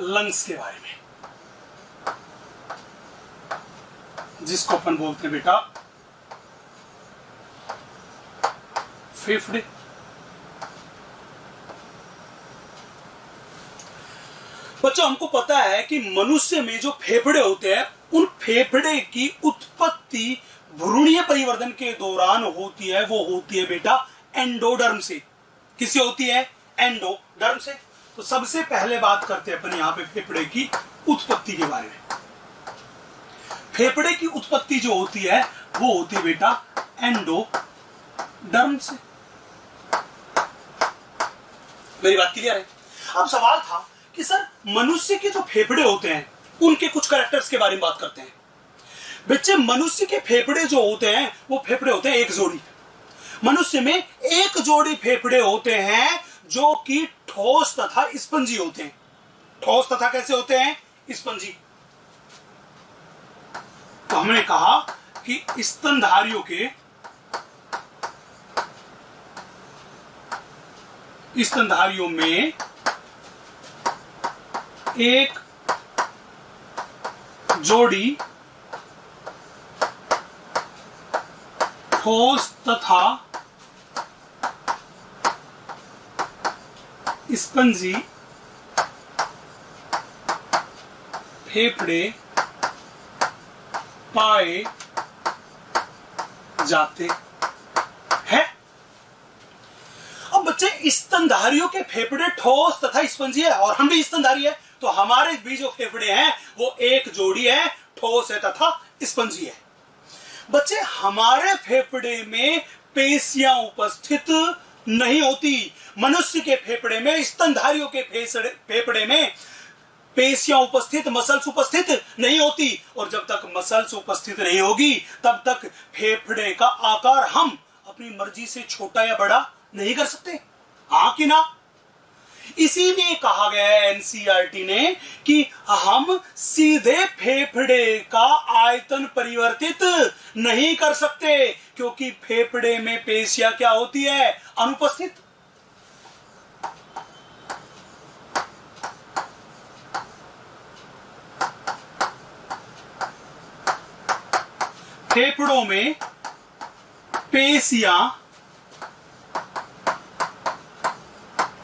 Lungs के बारे में, जिसको अपन बोलते हैं बेटा फेफड़े। बच्चों, हमको पता है कि मनुष्य में जो फेफड़े होते हैं, उन फेफड़े की उत्पत्ति भ्रूणीय परिवर्तन के दौरान होती है। वो होती है बेटा एंडोडर्म से। किससे होती है? एंडोडर्म से। तो सबसे पहले बात करते हैं अपन यहां पे फेफड़े की उत्पत्ति के बारे में। फेफड़े की उत्पत्ति जो होती है वो होती है बेटा एंडोडर्म से। मेरी बात क्लियर है? अब सवाल था कि सर मनुष्य के जो फेफड़े होते हैं उनके कुछ कैरेक्टर्स के बारे में बात करते हैं। बच्चे, मनुष्य के फेफड़े जो होते हैं वो फेफड़े होते हैं एक जोड़ी। मनुष्य में एक जोड़ी फेफड़े होते हैं जो कि ठोस तथा स्पंजी होते हैं। ठोस तथा कैसे होते हैं? स्पंजी। तो हमने कहा कि स्तनधारियों में एक जोड़ी ठोस तथा स्पंजी फेफड़े पाए जाते हैं। अब बच्चे, स्तनधारियों के फेफड़े ठोस तथा स्पंजी है और हम भी स्तनधारी है, तो हमारे भी जो फेफड़े हैं वो एक जोड़ी है, ठोस है तथा स्पंजी है। बच्चे, हमारे फेफड़े में पेशियां उपस्थित नहीं होती। मनुष्य के फेफड़े में, स्तनधारियों के फेफड़े में पेशियां उपस्थित, मसल्स उपस्थित नहीं होती। और जब तक मसल्स उपस्थित नहीं होगी तब तक फेफड़े का आकार हम अपनी मर्जी से छोटा या बड़ा नहीं कर सकते। हाँ कि ना? इसीलिए कहा गया है एनसीईआरटी ने कि हम सीधे फेफड़े का आयतन परिवर्तित नहीं कर सकते, क्योंकि फेफड़े में पेशियां क्या होती है? अनुपस्थित। फेफड़ों में पेशियां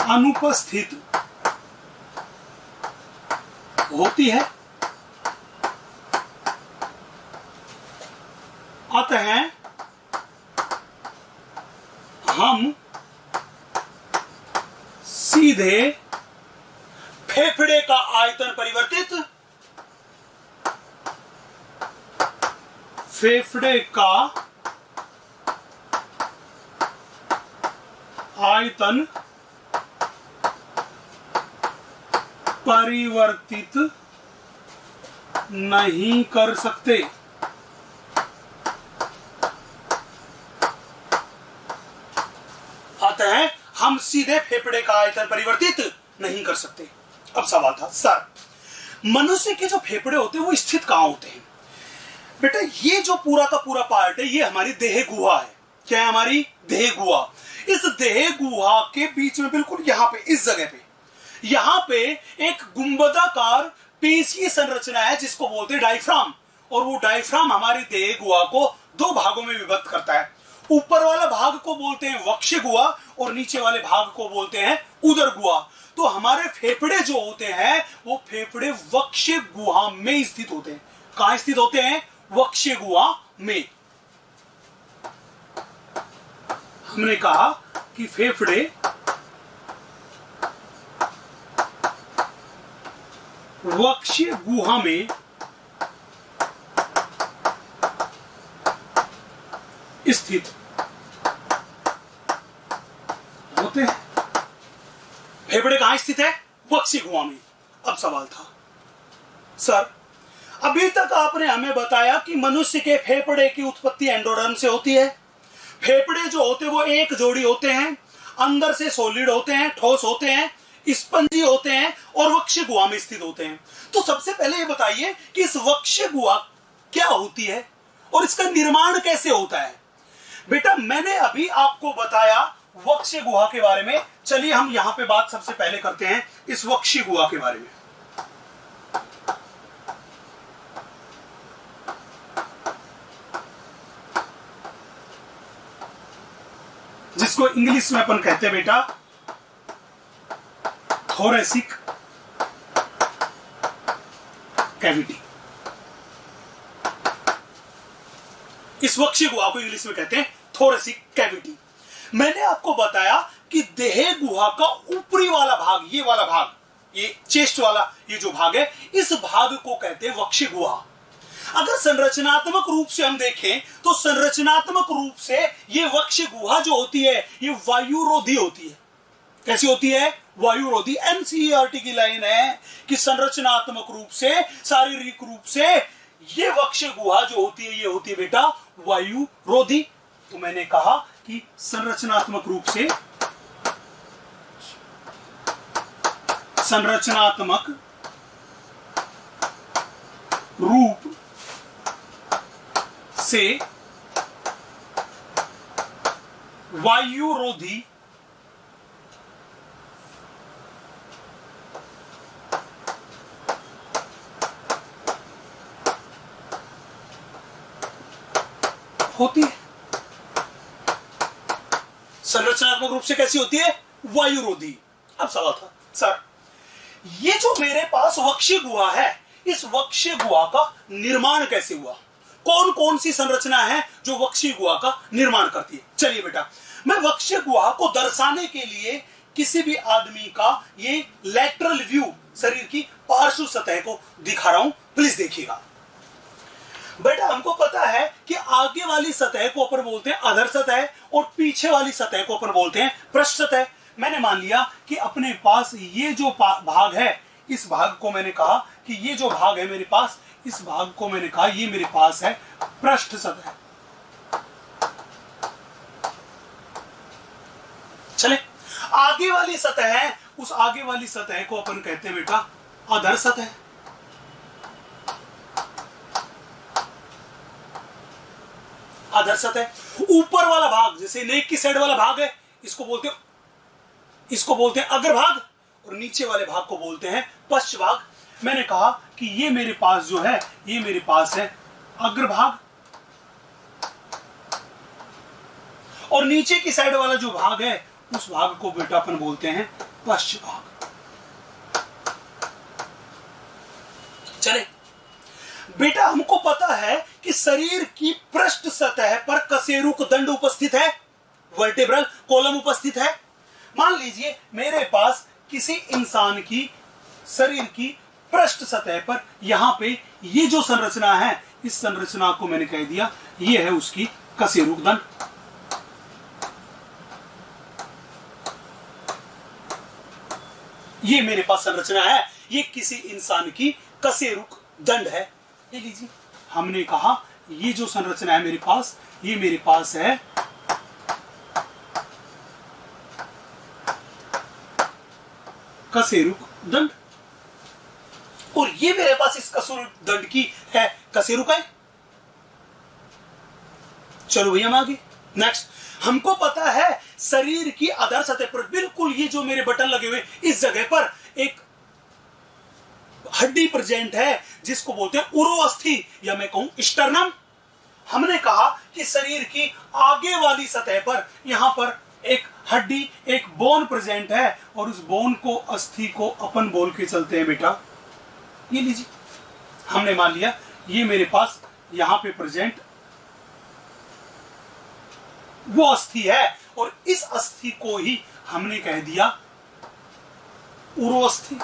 अनुपस्थित होती है। अतः हम सीधे फेफड़े का आयतन परिवर्तित, फेफड़े का आयतन परिवर्तित नहीं कर सकते। अतः हम सीधे फेफड़े का आयतन परिवर्तित नहीं कर सकते। अब सवाल था, सर मनुष्य के जो फेफड़े होते हैं वो स्थित कहां होते हैं? बेटा, ये जो पूरा का पूरा पार्ट है ये हमारी देह गुहा है। क्या है? हमारी देह गुहा। इस देह गुहा के बीच में बिल्कुल यहां पे, इस जगह पे, यहां पे एक गुंबदाकार पेशीय संरचना है जिसको बोलते हैं डायफ्राम। और वो डायफ्राम हमारी देह गुहा को दो भागों में विभक्त करता है। ऊपर वाला भाग को बोलते हैं वक्ष गुहा और नीचे वाले भाग को बोलते हैं उदर गुहा। तो हमारे फेफड़े जो होते हैं वो फेफड़े वक्ष गुहा में स्थित होते हैं। कहां स्थित होते हैं? वक्ष गुहा में। हमने कहा कि फेफड़े वक्ष गुहा में स्थित होते हैं। फेफड़े कहां स्थित है? वक्ष गुहा में। अब सवाल था, सर अभी तक आपने हमें बताया कि मनुष्य के फेफड़े की उत्पत्ति एंडोडर्म से होती है। फेफड़े जो होते हैं वो एक जोड़ी होते हैं, अंदर से सॉलिड होते हैं, ठोस होते हैं, स्पंजी होते हैं और वक्ष गुहा में स्थित होते हैं। तो सबसे पहले ये बताइए कि इस वक्ष गुहा क्या होती है और इसका निर्माण कैसे होता है? बेटा, मैंने अभी आपको बताया वक्ष गुहा के बारे में। चलिए हम यहां पे बात सबसे पहले करते हैं इस वक्ष गुहा के बारे में। जिसको इंग्लिश में अपन कहते हैं बेटा थोरेसिक कैविटी। इस वक्षीय गुहा को इंग्लिश में कहते हैं थोरेसिक कैविटी। मैंने आपको बताया कि देह गुहा का ऊपरी वाला भाग, ये वाला भाग, ये चेस्ट वाला ये जो भाग है, इस भाग को कहते हैं वक्षीय गुहा। अगर संरचनात्मक रूप से हम देखें तो संरचनात्मक रूप से ये वक्षीय गुहा जो होती है ये वायुरोधी होती है। कैसी होती है? वायुरोधी। एनसीईआरटी की लाइन है कि संरचनात्मक रूप से, शारीरिक रूप से ये वक्षीय गुहा जो होती है ये होती है बेटा वायुरोधी। तो मैंने कहा कि संरचनात्मक रूप से, संरचनात्मक रूप से वायुरोधी होती है। संरचनात्मक रूप से कैसी होती है? वायुरोधी। अब सवाल था सर ये जो मेरे पास वक्षीय गुहा है, इस वक्षीय गुहा का निर्माण कैसे हुआ? कौन कौन सी संरचना है जो वक्षीय गुहा का निर्माण करती है? चलिए बेटा, मैं वक्षीय गुहा को दर्शाने के लिए किसी भी आदमी का ये लैटरल व्यू, शरीर की पार्श्व सतह को दिखा रहा हूं, प्लीज देखिएगा। बेटा हमको पता है कि आगे वाली सतह को अपन बोलते हैं अधर सतह और पीछे वाली सतह को अपन बोलते हैं पृष्ठ सतह। मैंने मान लिया कि अपने पास ये जो भाग है, इस भाग को मैंने कहा कि ये जो भाग है मेरे पास, इस भाग को मैंने कहा ये मेरे पास है पृष्ठ सतह। चले, आगे वाली सतह है, उस आगे वाली सतह को अपन कहते हैं बेटा अधर सतह। अधर सतह। ऊपर वाला भाग जैसे नेक की साइड वाला भाग है, इसको बोलते हैं अग्रभाग, और नीचे वाले भाग को बोलते हैं पश्च भाग। मैंने कहा कि ये मेरे पास जो है, ये मेरे पास है अग्रभाग, और नीचे की साइड वाला जो भाग है उस भाग को बेटा अपन बोलते हैं पश्च भाग। चले बेटा, हमको पता है कि शरीर की पृष्ठ सतह पर कशेरुक दंड उपस्थित है, वर्टेब्रल कॉलम उपस्थित है। मान लीजिए मेरे पास किसी इंसान की शरीर की पृष्ठ सतह पर यहां पे ये जो संरचना है, इस संरचना को मैंने कह दिया ये है उसकी कशेरुक दंड। ये मेरे पास संरचना है, ये किसी इंसान की कशेरुक दंड है। ये लीजिए, हमने कहा ये जो संरचना है मेरे पास, ये मेरे पास है कशेरुक दंड, और ये मेरे पास इस कशेरुक दंड की है कशेरुक है। चलो भैया हम आगे नेक्स्ट। हमको पता है शरीर की अधर सतह पर बिल्कुल ये जो मेरे बटन लगे हुए इस जगह पर एक हड्डी प्रेजेंट है जिसको बोलते हैं उरोअस्थि, या मैं कहूं स्टर्नम। हमने कहा कि शरीर की आगे वाली सतह पर यहां पर एक हड्डी, एक बोन प्रेजेंट है, और उस बोन को, अस्थि को अपन बोल के चलते हैं बेटा, ये लीजिए हमने मान लिया ये मेरे पास यहां पे प्रेजेंट वो अस्थि है, और इस अस्थि को ही हमने कह दिया उरोअस्थि।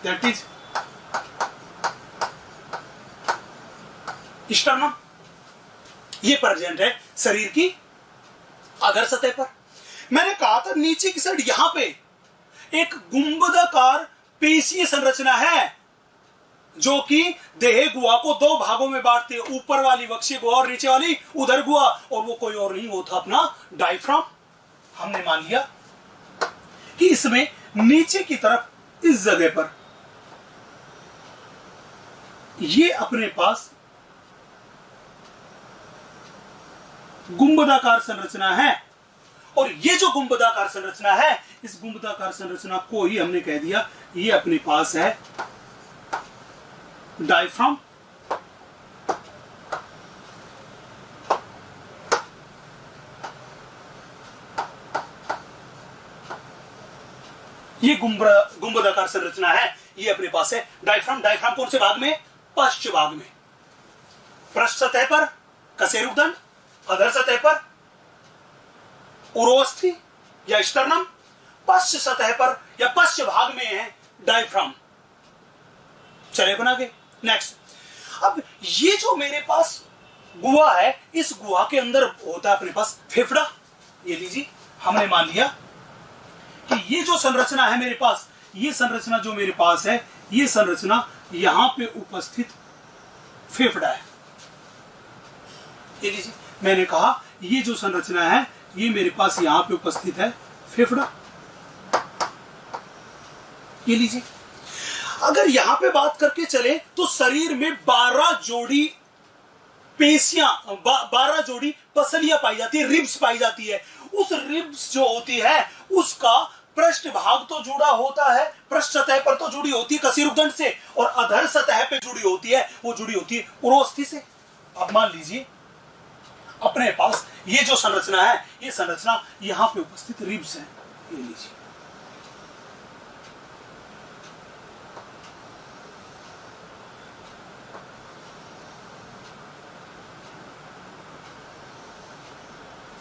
That is sternum. ये प्रेजेंट है शरीर की अधर सतह पर। मैंने कहा था नीचे की साइड यहां पे एक गुंबदाकार पेशीय संरचना है जो कि देह गुहा को दो भागों में बांटती है, ऊपर वाली वक्षीय गुहा और नीचे वाली उदर गुहा, और वो कोई और नहीं, वो था अपना डायफ्राम। हमने मान लिया कि इसमें नीचे की तरफ इस जगह पर ये अपने पास गुंबदाकार संरचना है, और ये जो गुंबदाकार संरचना है, इस गुंबदाकार संरचना को ही हमने कह दिया ये अपने पास है डायफ्राम। ये गुंबदाकार संरचना है, ये अपने पास है डायफ्राम। डायफ्राम कौन से भाग में? पश्च भाग में। पृष्ठ सतह पर कशेरुकदंड, अधर सतह पर उरोस्थि या स्टर्नम, पश्च सतह पर या पश्च भाग में है डायफ्राम। चले बना के नेक्स्ट। अब ये जो मेरे पास गुहा है, इस गुहा के अंदर होता है अपने पास फेफड़ा। ये लीजिए, हमने मान लिया कि ये जो संरचना है मेरे पास, ये संरचना जो मेरे पास है, ये संरचना यहां पे उपस्थित फेफड़ा है। ये लीजिए, मैंने कहा ये जो संरचना है ये मेरे पास यहां पे उपस्थित है फेफड़ा। ये लीजिए, अगर यहां पे बात करके चले तो शरीर में 12 जोड़ी पेशियां, 12 जोड़ी पसलियां पाई जाती है, रिब्स पाई जाती है। उस रिब्स जो होती है उसका पृष्ठ भाग तो जुड़ा होता है, पृष्ठ सतह पर तो जुड़ी होती है कशेरुकदंड से, और अधर सतह पे जुड़ी होती है, वो जुड़ी होती है उरोस्थि से। अब मान लीजिए अपने पास ये जो संरचना है, ये संरचना यहां पे उपस्थित रिब्स है। ये लीजिए,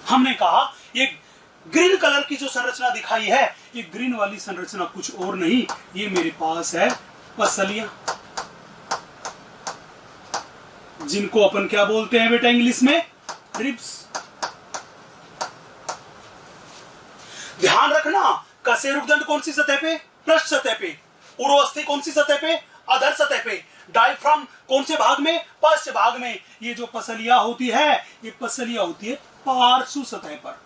हमने कहा ये ग्रीन कलर की जो संरचना दिखाई है, ये ग्रीन वाली संरचना कुछ और नहीं, ये मेरे पास है पसलियां, जिनको अपन क्या बोलते हैं बेटा इंग्लिश में? रिब्स। ध्यान रखना, कशेरुकदंड कौन सी सतह पे? पृष्ठ सतह पे। उरोस्थि कौन सी सतह पे? अधर सतह पे। डायफ्राम कौन से भाग में? पश्च भाग में। ये जो पसलियां होती है, ये पसलियां होती है पार्श्व सतह पर।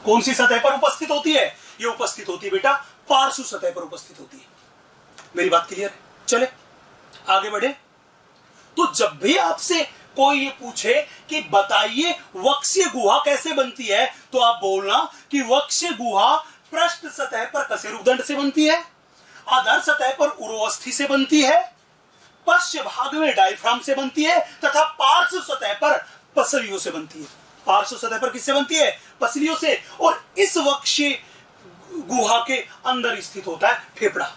कौन सी सतह पर उपस्थित होती है? ये उपस्थित होती है बेटा पार्श्व सतह पर उपस्थित होती है। मेरी बात क्लियर है? चले आगे बढ़े। तो जब भी आपसे कोई ये पूछे कि बताइए वक्षीय गुहा कैसे बनती है, तो आप बोलना कि वक्षीय गुहा पृष्ठ सतह पर कशेरुकदंड से बनती है, अधर सतह पर उरोस्थि से बनती है, पश्च भाग में डायफ्राम से बनती है, तथा पार्श्व सतह पर पसलियों से बनती है। पार्श्व सतह पर किससे बनती है? पसलियों से। और इस वक्षीय गुहा के अंदर स्थित होता है फेफड़ा।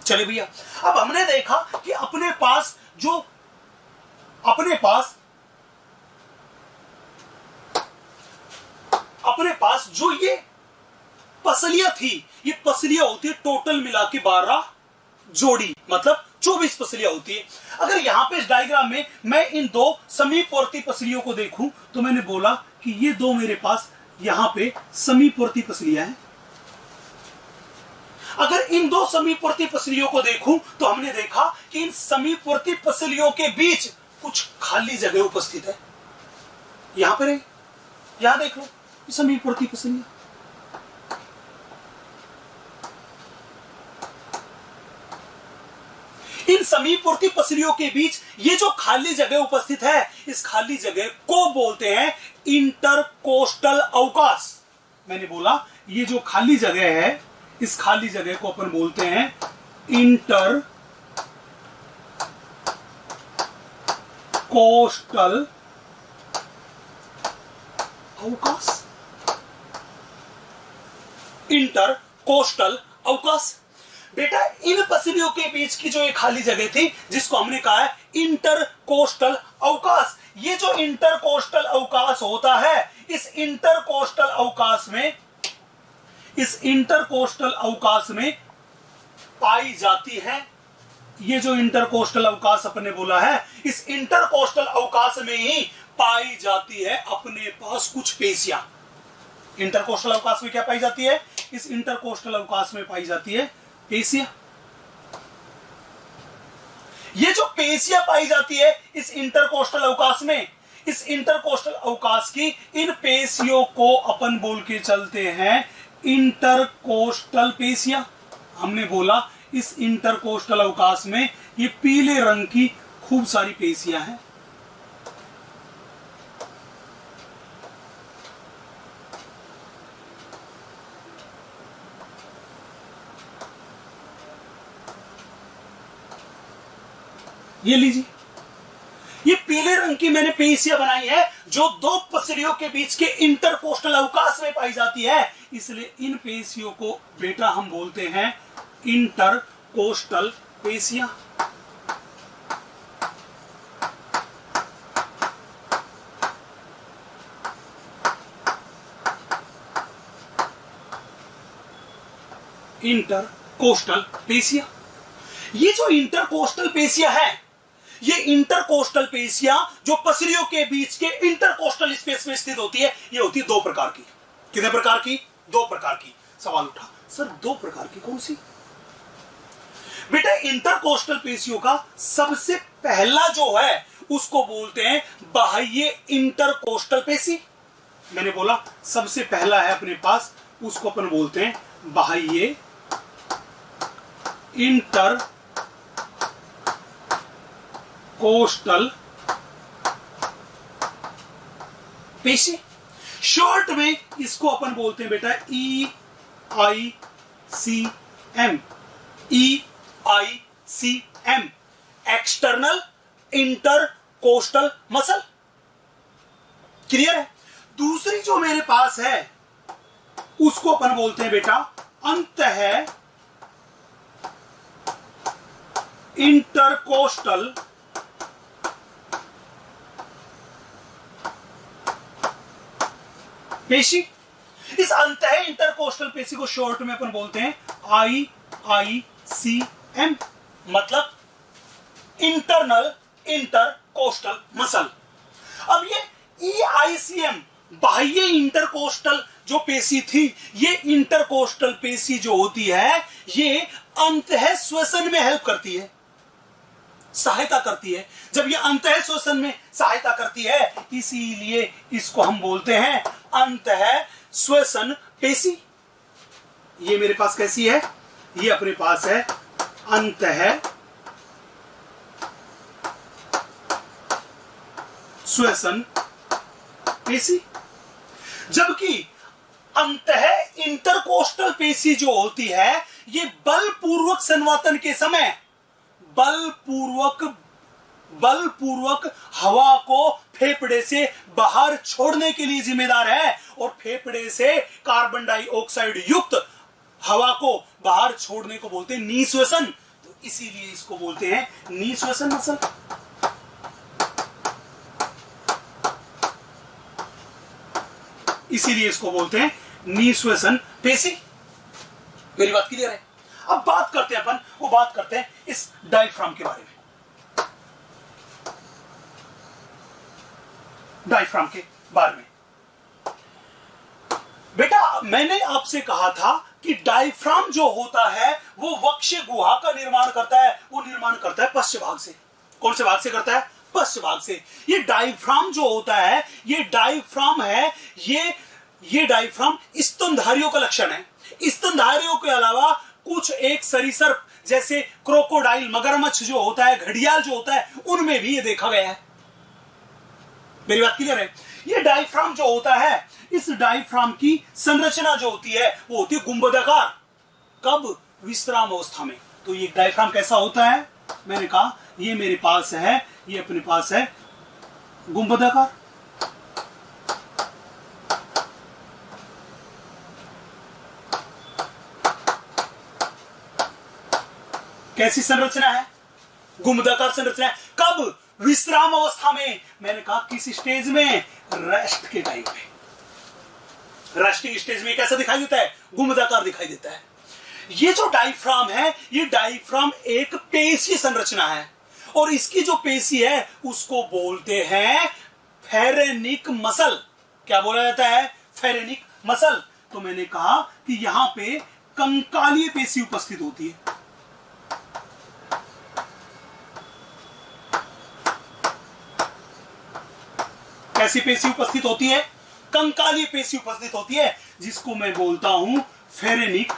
चले भैया, अब हमने देखा कि अपने पास जो ये पसलियां थी, ये पसलियां होती है टोटल मिला के 12 जोड़ी, मतलब 24 पसलियां होती है। अगर यहां पे इस डायग्राम में मैं इन दो समीपवर्ती पसलियों को देखूं, तो मैंने बोला कि ये दो मेरे पास यहां पे समीपवर्ती पसलियां हैं। अगर इन दो समीपवर्ती पसलियों को देखूं, तो हमने देखा कि इन समीपवर्ती पसलियों के बीच कुछ खाली जगह उपस्थित है। यहां पर है, यहां देख लो समीपवर्ती पसलियां। इन समीपवर्ती पसलियों के बीच ये जो खाली जगह उपस्थित है, इस खाली जगह को बोलते हैं इंटरकोस्टल अवकाश। मैंने बोला ये जो खाली जगह है, इस खाली जगह को अपन बोलते हैं इंटरकोस्टल अवकाश। इंटरकोस्टल अवकाश। बेटा इन पसलियों के बीच की जो एक खाली जगह थी, जिसको हमने कहा है इंटरकोस्टल अवकाश, ये जो इंटरकोस्टल अवकाश होता है, इस इंटरकोस्टल अवकाश में पाई जाती है, ये जो इंटरकोस्टल अवकाश अपने बोला है, इस इंटरकोस्टल अवकाश में ही पाई जाती है अपने पास कुछ पेशियां। इंटरकोस्टल अवकाश में क्या पाई जाती है? इस इंटरकोस्टल अवकाश में पाई जाती है पेशियां। ये जो पेशियां पाई जाती है इस इंटरकोस्टल अवकाश में, इस इंटरकोस्टल अवकाश की इन पेशियों को अपन बोल के चलते हैं इंटरकोस्टल पेशियां। हमने बोला इस इंटरकोस्टल अवकाश में ये पीले रंग की खूब सारी पेशियां हैं। ये लीजिए, ये पीले रंग की मैंने पेशियां बनाई है जो दो पसलियों के बीच के इंटरकोस्टल अवकाश में पाई जाती है, इसलिए इन पेशियों को बेटा हम बोलते हैं इंटरकोस्टल पेशियां। इंटरकोस्टल पेशियां। ये जो इंटरकोस्टल पेशियां है, ये इंटरकोस्टल पेशियां जो पसलियों के बीच के इंटरकोस्टल स्पेस में स्थित होती है, ये होती है दो प्रकार की। कितने प्रकार की? दो प्रकार की। सवाल उठा, सर दो प्रकार की कौन सी? बेटा इंटरकोस्टल पेशियों का सबसे पहला जो है उसको बोलते हैं बाह्य इंटरकोस्टल पेशी। मैंने बोला सबसे पहला है अपने पास, उसको अपन बोलते हैं बाह्य इंटरकोस्टल पेशी। शॉर्ट में इसको अपन बोलते हैं बेटा EICM। EICM external intercostal muscle. Clear है? दूसरी जो मेरे पास है उसको अपन बोलते हैं बेटा अंतः इंटरकोस्टल पेशी। इस अंतः इंटरकोस्टल पेशी को शॉर्ट में अपन बोलते हैं IICM, मतलब इंटरनल इंटरकोस्टल मसल। अब ये EICM बाह्य इंटरकोस्टल जो पेशी थी, ये इंटरकोस्टल पेशी जो होती है ये अंतः श्वसन में हेल्प करती है, सहायता करती है। जब ये अंतः श्वसन में सहायता करती है, इसीलिए इसको हम बोलते हैं अंतः श्वसन पेशी। ये मेरे पास कैसी है? ये अपने पास है अंतः श्वसन पेशी। जबकि अंतः इंटरकोस्टल पेशी जो होती है, ये बलपूर्वक संवातन के समय बलपूर्वक हवा को फेफड़े से बाहर छोड़ने के लिए जिम्मेदार है, और फेफड़े से कार्बन डाइऑक्साइड युक्त हवा को बाहर छोड़ने को बोलते हैं निःश्वसन। तो इसीलिए इसको बोलते हैं निःश्वसन मसल। इसीलिए इसको बोलते हैं निःश्वसन पेशी। मेरी बात क्लियर है? अब बात करते हैं बात करते हैं इस डायफ्राम के बारे में। डायफ्राम के बारे में बेटा मैंने आपसे कहा था कि डायफ्राम जो होता है वो वक्ष गुहा का निर्माण करता है। वो निर्माण करता है पश्च भाग से। कौन से भाग से करता है? पश्च भाग से। ये डायफ्राम जो होता है, ये डायफ्राम है, ये डायफ्राम स्तनधारियों का लक्षण है। स्तनधारियों के अलावा कुछ एक सरीसृप जैसे क्रोकोडाइल, मगरमच्छ जो होता है, घड़ियाल जो होता है, उनमें भी ये देखा गया है। मेरी बात क्लियर है? ये डायफ्राम जो होता है, इस डायफ्राम की संरचना जो होती है वो होती है गुंबदाकार। कब? विश्राम अवस्था में। तो ये डायफ्राम कैसा होता है? मैंने कहा ये मेरे पास है, ये अपने पास है गुंबदाकार। कैसी संरचना है? गुंबदाकार संरचना है। कब? विश्राम अवस्था में। मैंने कहा किस स्टेज में? रेस्ट के टाइम में। रेस्टिंग स्टेज में कैसा दिखाई देता है? गुंबदाकार दिखाई देता है। ये जो डायफ्राम है, ये डायफ्राम एक पेशी संरचना है, और इसकी जो पेशी है उसको बोलते हैं फेरेनिक मसल। क्या बोला जाता है? Phrenic muscle. तो मैंने कहा कि यहां पे कंकालीय पेशी उपस्थित होती है। कैसी पेशी उपस्थित होती है? कंकालीय पेशी उपस्थित होती है, जिसको मैं बोलता हूं फेरेनिक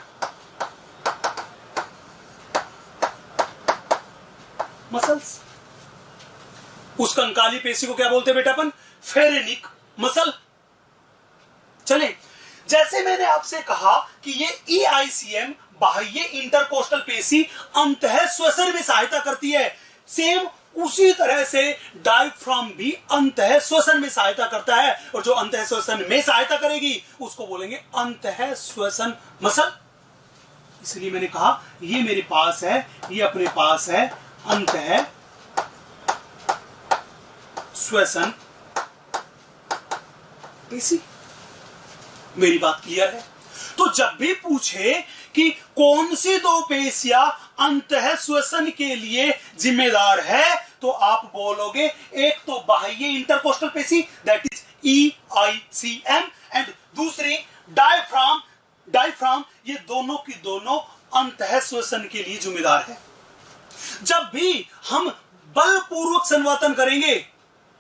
मसल्स। उस कंकालीय पेशी को क्या बोलते हैं बेटा अपन? Phrenic muscle. चले, जैसे मैंने आपसे कहा कि ये EICM बाह्य इंटरकोस्टल पेशी अंतः श्वसन में सहायता करती है। सेम उसी तरह से डायफ्राम भी अंतः श्वसन में सहायता करता है, और जो अंतः श्वसन में सहायता करेगी उसको बोलेंगे अंतः श्वसन मसल। इसलिए मैंने कहा ये मेरे पास है, ये अपने पास है अंतः श्वसन पेशी। मेरी बात क्लियर है? तो जब भी पूछे कि कौन सी दो पेशियां अंतः श्वसन के लिए जिम्मेदार है, तो आप बोलोगे एक तो बाह्य इंटरकोस्टल पेशी दैट इज EICM, एंड दूसरी डायफ्राम। डायफ्राम ये दोनों की दोनों अंतः श्वसन के लिए जिम्मेदार है। जब भी हम बलपूर्वक संवातन करेंगे,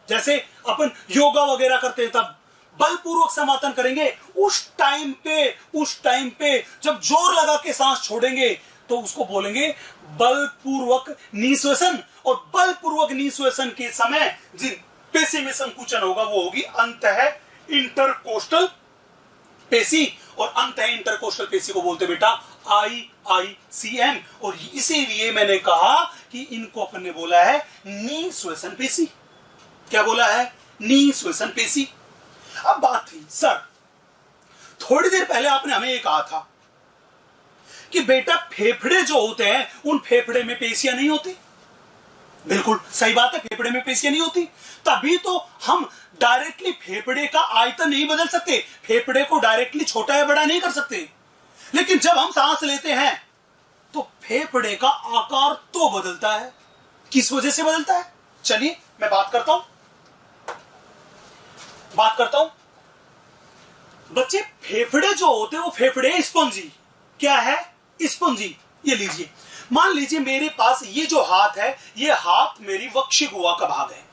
जैसे अपन योगा वगैरह करते हैं तब बलपूर्वक संवातन करेंगे, उस टाइम पे जब जोर लगा के सांस छोड़ेंगे तो उसको बोलेंगे बलपूर्वक निःश्वसन, और बलपूर्वक निःश्वसन के समय जिन पेशी में संकुचन होगा वो होगी अंतः इंटरकोस्टल पेशी, और अंतः इंटरकोस्टल पेशी को बोलते बेटा IICM। और इसीलिए मैंने कहा कि इनको अपन ने बोला है निःश्वसन पेशी। क्या बोला है? निःश्वसन पेशी। अब बात थी सर, थोड़ी देर पहले आपने हमें ये कहा था कि बेटा फेफड़े जो होते हैं उन फेफड़े में पेशियां नहीं होती। बिल्कुल सही बात है, फेफड़े में पेशियां नहीं होती, तभी तो हम डायरेक्टली फेफड़े का आयतन नहीं बदल सकते, फेफड़े को डायरेक्टली छोटा या बड़ा नहीं कर सकते। लेकिन जब हम सांस लेते हैं तो फेफड़े का आकार तो बदलता है। किस वजह से बदलता है? चलिए मैं बात करता हूं बच्चे। फेफड़े जो होते हैं वो फेफड़े स्पंजी। क्या है? स्पंजी। ये लीजिए, मान लीजिए मेरे पास ये जो हाथ है, ये हाथ मेरी वक्ष गुहा का भाग है,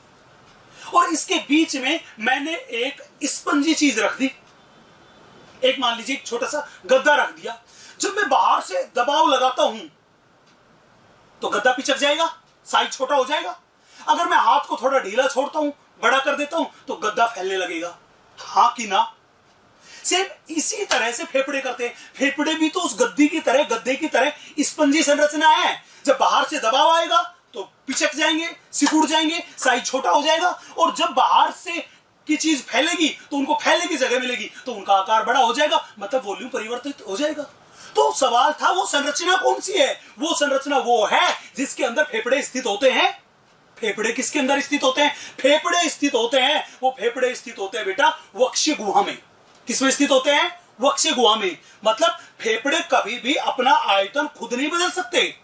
और इसके बीच में मैंने एक स्पंजी चीज रख दी। एक मान लीजिए एक छोटा सा गद्दा रख दिया। जब मैं बाहर से दबाव लगाता हूं तो गद्दा पिचक जाएगा, साइज छोटा हो जाएगा। अगर मैं हाथ को थोड़ा ढीला छोड़ता हूं, बड़ा कर देता हूं, तो गद्दा फैलने लगेगा। हाँ कि ना? सेम इसी तरह से फेफड़े करते हैं। फेफड़े भी तो उस गद्दे की तरह स्पंजी संरचना है। जब बाहर से दबाव आएगा तो पिचक जाएंगे, सिकुड़ जाएंगे, साइज छोटा हो जाएगा, और जब बाहर से की चीज फैलेगी तो उनको फैलने की जगह मिलेगी, तो उनका आकार बड़ा हो जाएगा, मतलब वॉल्यूम परिवर्तित हो जाएगा। तो सवाल था वो संरचना कौन सी है? वो संरचना वो है जिसके अंदर फेफड़े स्थित होते हैं। फेफड़े किसके अंदर स्थित होते हैं? फेफड़े स्थित होते हैं, वो फेफड़े स्थित होते हैं बेटा वक्ष गुहा में। किसमें स्थित होते हैं? वक्ष गुहा में। मतलब फेफड़े कभी भी अपना आयतन खुद नहीं बदल सकते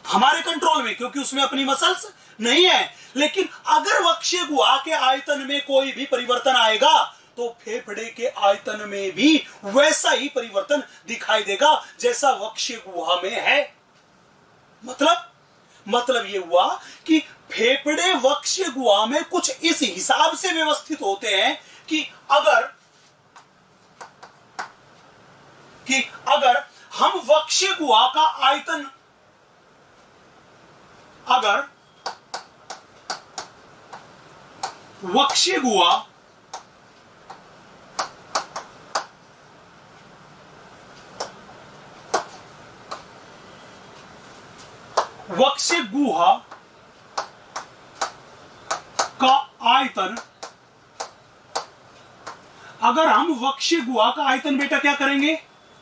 हमारे कंट्रोल में, क्योंकि उसमें अपनी मसल्स नहीं है। लेकिन अगर वक्ष गुहा के आयतन में कोई भी परिवर्तन आएगा तो फेफड़े के आयतन में भी वैसा ही परिवर्तन दिखाई देगा जैसा वक्ष गुहा में है। मतलब ये हुआ कि फेफड़े वक्ष गुहा में कुछ इस हिसाब से व्यवस्थित होते हैं कि अगर हम वक्ष गुहा का आयतन वक्ष गुहा का आयतन, अगर हम वक्ष गुहा का आयतन बेटा क्या करेंगे?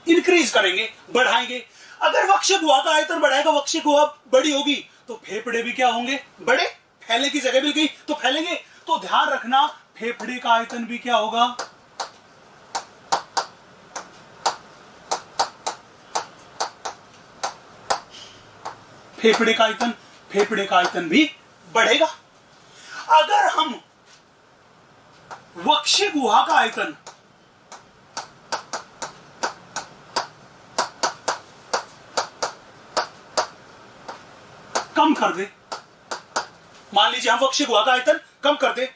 इंक्रीज करेंगे, बढ़ाएंगे। अगर वक्ष गुहा का आयतन बढ़ाएगा, वक्ष गुहा बड़ी होगी, तो फेफड़े भी क्या होंगे? बड़े। फैलने की जगह मिल गई तो फैलेंगे। तो ध्यान रखना फेफड़े का आयतन भी क्या होगा? फेफड़े का आयतन भी बढ़ेगा। अगर हम वक्ष गुहा का आयतन कम कर दे, मान लीजिए हम वक्ष गुहा का आयतन कम कर दे,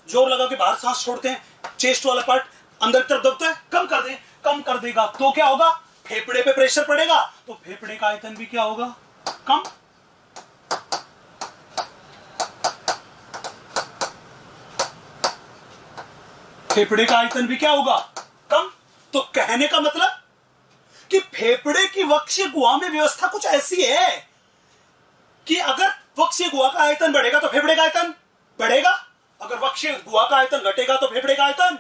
जोर लगा के बाहर सांस छोड़ते हैं, चेस्ट वाला पार्ट अंदर की तरफ दबता है, कम कर देगा तो क्या होगा? फेफड़े पे प्रेशर पड़ेगा, तो फेफड़े का आयतन भी क्या होगा? कम। फेफड़े का आयतन भी क्या होगा? कम। तो कहने का मतलब कि फेफड़े की वक्ष गुहा में व्यवस्था कुछ ऐसी है कि अगर वक्शीय गुहा का आयतन बढ़ेगा तो फेफड़े का आयतन बढ़ेगा, अगर वक्शीय गुहा का आयतन घटेगा तो फेफड़े का आयतन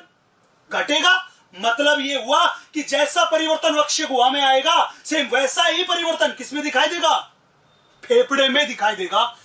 घटेगा। मतलब ये हुआ कि जैसा परिवर्तन वक्शीय गुहा में आएगा सेम वैसा ही परिवर्तन किसमें दिखाई देगा, फेफड़े में दिखाई देगा।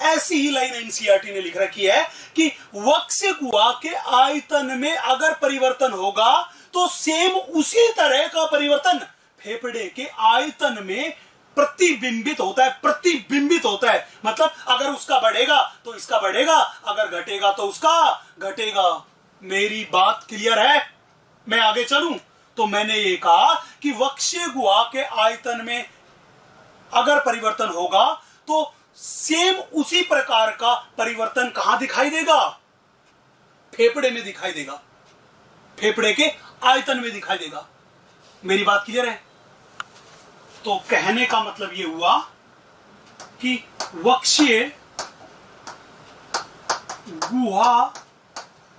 ऐसी ही लाइन एनसीईआरटी ने लिख रखी है कि वक्शीय गुहा के आयतन में अगर परिवर्तन होगा तो सेम उसी तरह का परिवर्तन फेफड़े के आयतन में प्रतिबिंबित होता है, प्रतिबिंबित होता है। मतलब अगर उसका बढ़ेगा तो इसका बढ़ेगा, अगर घटेगा तो उसका घटेगा। मेरी बात क्लियर है? मैं आगे चलूं तो मैंने ये कहा कि वक्शीय गुहा के आयतन में अगर परिवर्तन होगा तो सेम उसी प्रकार का परिवर्तन कहां दिखाई देगा, फेफड़े में दिखाई देगा, फेफड़े के आयतन में दिखाई देगा। मेरी बात क्लियर है? तो कहने का मतलब यह हुआ कि वक्शीय गुहा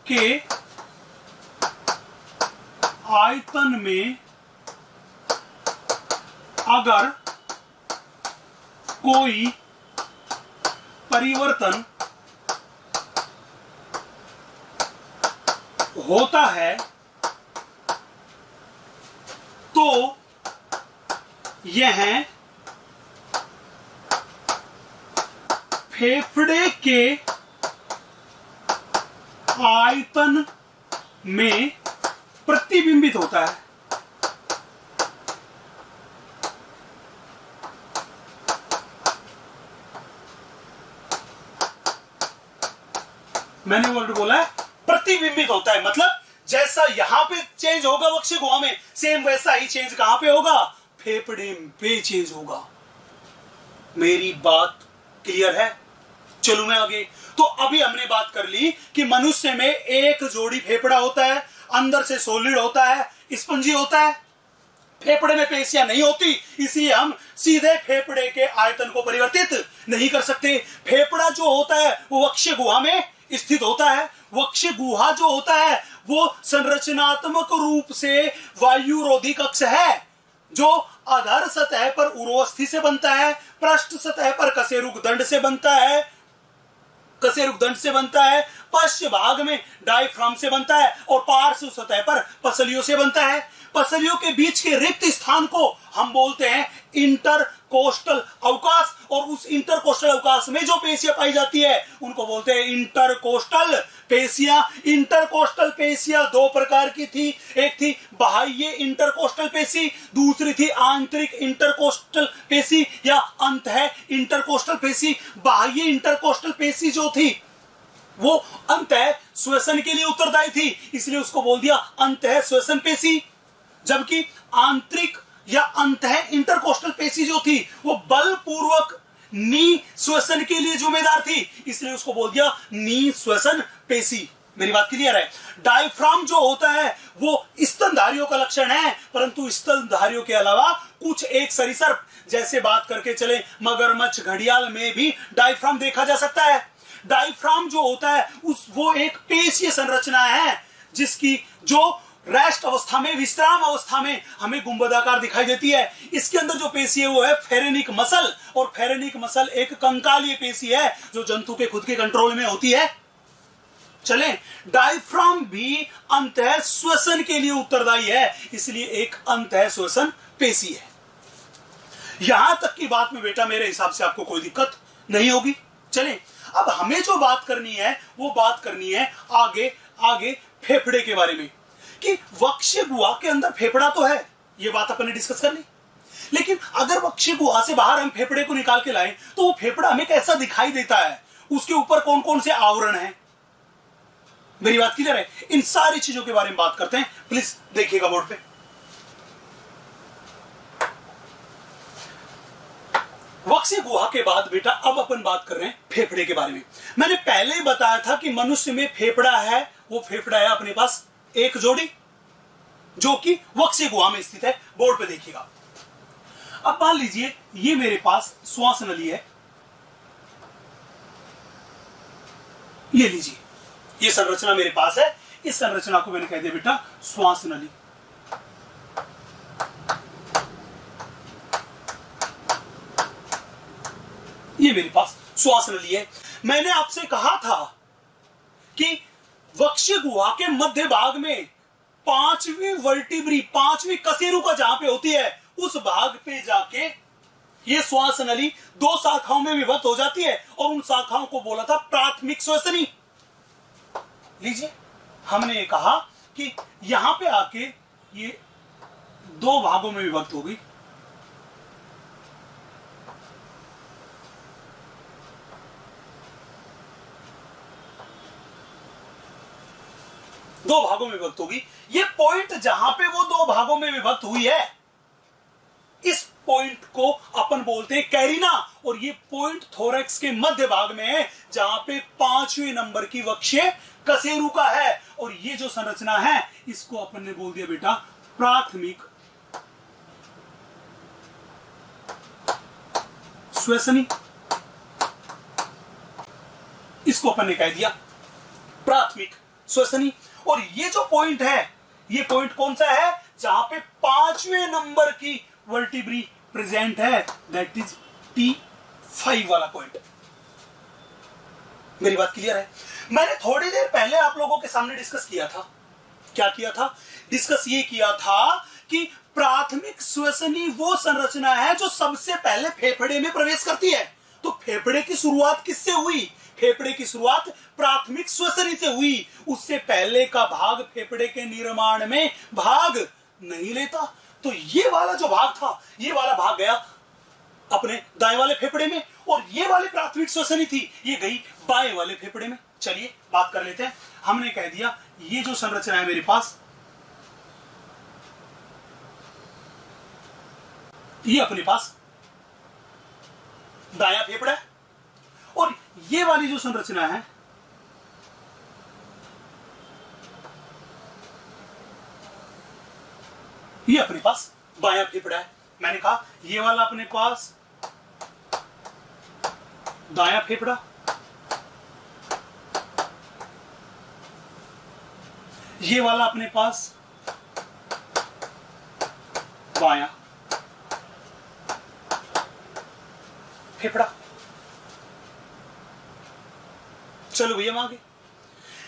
के आयतन में अगर कोई परिवर्तन होता है तो यह फेफड़े के आयतन में प्रतिबिंबित होता है। मैंने वर्ड बोला है प्रतिबिंबित होता है, मतलब जैसा यहां पे चेंज होगा वक्शीय गुहा में सेम वैसा ही चेंज कहां पे होगा, फेफड़े पे चेंज होगा। मेरी बात क्लियर है? चलो मैं आगे। तो अभी हमने बात कर ली कि मनुष्य में एक जोड़ी फेफड़ा होता है, अंदर से सॉलिड होता है, स्पंजी होता है, फेफड़े में पेशियां नहीं होती, इसलिए हम सीधे फेफड़े के आयतन को परिवर्तित नहीं कर सकते। फेफड़ा जो होता है वो वक्शीय गुहा में स्थित होता है। वक्शीय गुहा जो होता है वो संरचनात्मक रूप से वायुरोधी कक्ष है जो अधर सतह पर उरोस्थि से बनता है, पृष्ठ सतह पर कशेरुक दंड से बनता है, कशेरुक दंड से बनता है, पश्च भाग में डायफ्राम से बनता है और पार्श्व सतह पर पसलियों से बनता है। पसलियों के बीच के रिक्त स्थान को हम बोलते हैं इंटरकोस्टल अवकाश, और उस इंटरकोस्टल अवकाश में जो पेशियां पाई जाती है उनको बोलते हैं इंटरकोस्टल पेशियां। इंटरकोस्टल पेशियां दो प्रकार की थी, एक थी बाह्य इंटरकोस्टल पेशी, दूसरी थी आंतरिक इंटरकोस्टल पेशी या अंतः इंटरकोस्टल पेशी। बाह्य इंटरकोस्टल पेशी जो थी वो अंतः श्वसन के लिए उत्तरदायी थी, इसलिए उसको बोल दिया अंतः श्वसन पेशी। जबकि आंतरिक या अंतः इंटरकोस्टल पेशी जो थी वो बलपूर्वक नी श्वसन के लिए जिम्मेदार थी, इसलिए उसको बोल दिया नी श्वसन पेशी। मेरी बात क्लियर है? डायफ्राम जो होता है वो स्तनधारियों का लक्षण है, परंतु स्तनधारियों के अलावा कुछ एक सरीसृप जैसे बात करके चले मगरमच्छ, घड़ियाल में भी डायफ्राम देखा जा सकता है। डायफ्राम जो होता है वो एक पेशीय संरचना है जिसकी जो रेस्ट अवस्था में, विश्राम अवस्था में हमें गुंबदाकार दिखाई देती है। इसके अंदर जो पेशी है वो है फेरेनिक मसल, और फेरेनिक मसल एक कंकालीय पेशी है जो जंतु के खुद के कंट्रोल में होती है। चले, डायफ्राम भी अंतः श्वसन के लिए उत्तरदायी है, इसलिए एक अंतः श्वसन पेशी है। यहां तक की बात में बेटा मेरे हिसाब से आपको कोई दिक्कत नहीं होगी। चले, अब हमें जो बात करनी है वो बात करनी है आगे फेफड़े के बारे में, कि वक्शीय गुहा के अंदर फेफड़ा तो है, ये बात अपन ने डिस्कस कर ली, लेकिन अगर वक्शीय गुहा से बाहर हम फेफड़े को निकाल के लाएं तो वो फेफड़ा हमें कैसा दिखाई देता है, उसके ऊपर कौन कौन से आवरण हैं। मेरी बात क्लियर है? इन सारी चीजों के बारे में बात करते हैं, प्लीज देखिएगा बोर्ड पे। वक्शीय गुहा के बाद बेटा अब अपन बात कर रहे हैं फेफड़े के बारे में। मैंने पहले ही बताया था कि मनुष्य में फेफड़ा है, वो फेफड़ा है अपने पास एक जोड़ी जो कि वक्शीय गुहा में स्थित है। बोर्ड पे देखिएगा। अब मान लीजिए ये मेरे पास श्वास नली है, ये लीजिए ये संरचना मेरे पास है, इस संरचना को मैंने कह दिया बेटा श्वास नली। ये मेरे पास श्वास नली है। मैंने आपसे कहा था कि वक्ष गुहा के मध्य भाग में पांचवी वर्टिब्री, पांचवी कशेरुका जहां पे होती है, उस भाग पे जाके ये श्वास नली दो शाखाओं में विभक्त हो जाती है और उन शाखाओं को बोला था प्राथमिक श्वसनी। लीजिए, हमने कहा कि यहां पे आके ये दो भागों में विभक्त हो गई। दो भागों में विभक्त होगी। ये पॉइंट जहां पे वो दो भागों में विभक्त हुई है, इस पॉइंट को अपन बोलते हैं कैरिना, और ये पॉइंट थोरैक्स के मध्य भाग में है जहां पे 5वें नंबर की वक्षीय कशेरुका है। और ये जो संरचना है इसको अपन ने बोल दिया बेटा प्राथमिक श्वसनी। इसको अपन ने कह दिया प्राथमिक श्वसनी। और ये जो पॉइंट है, ये पॉइंट कौन सा है? जहां पे 5वें नंबर की वर्टिब्री प्रेजेंट है, दैट इज T5 वाला पॉइंट। मेरी बात क्लियर है? मैंने थोड़ी देर पहले आप लोगों के सामने डिस्कस किया था। क्या किया था? डिस्कस ये किया था कि प्राथमिक श्वसनी वो संरचना है जो सबसे पहले फेफड़े में प्रवेश करती है। तो फेफड़े की शुरुआत किससे हुई? फेफड़े की शुरुआत प्राथमिक श्वसनी से हुई। उससे पहले का भाग फेफड़े के निर्माण में भाग नहीं लेता। तो ये वाला जो भाग था, ये वाला भाग गया अपने दाएं वाले फेफड़े में, और ये वाली प्राथमिक श्वसनी थी, ये गई बाएं वाले फेफड़े में। चलिए बात कर लेते हैं। हमने कह दिया ये जो संरचना है मेरे पास, ये अपने पास दायां फेफड़ा है, और ये वाली जो संरचना है ये अपने पास बायां फेफड़ा है। मैंने कहा ये वाला अपने पास दायां फेफड़ा, ये वाला अपने पास बायां फेफड़ा। चलो भैया आगे।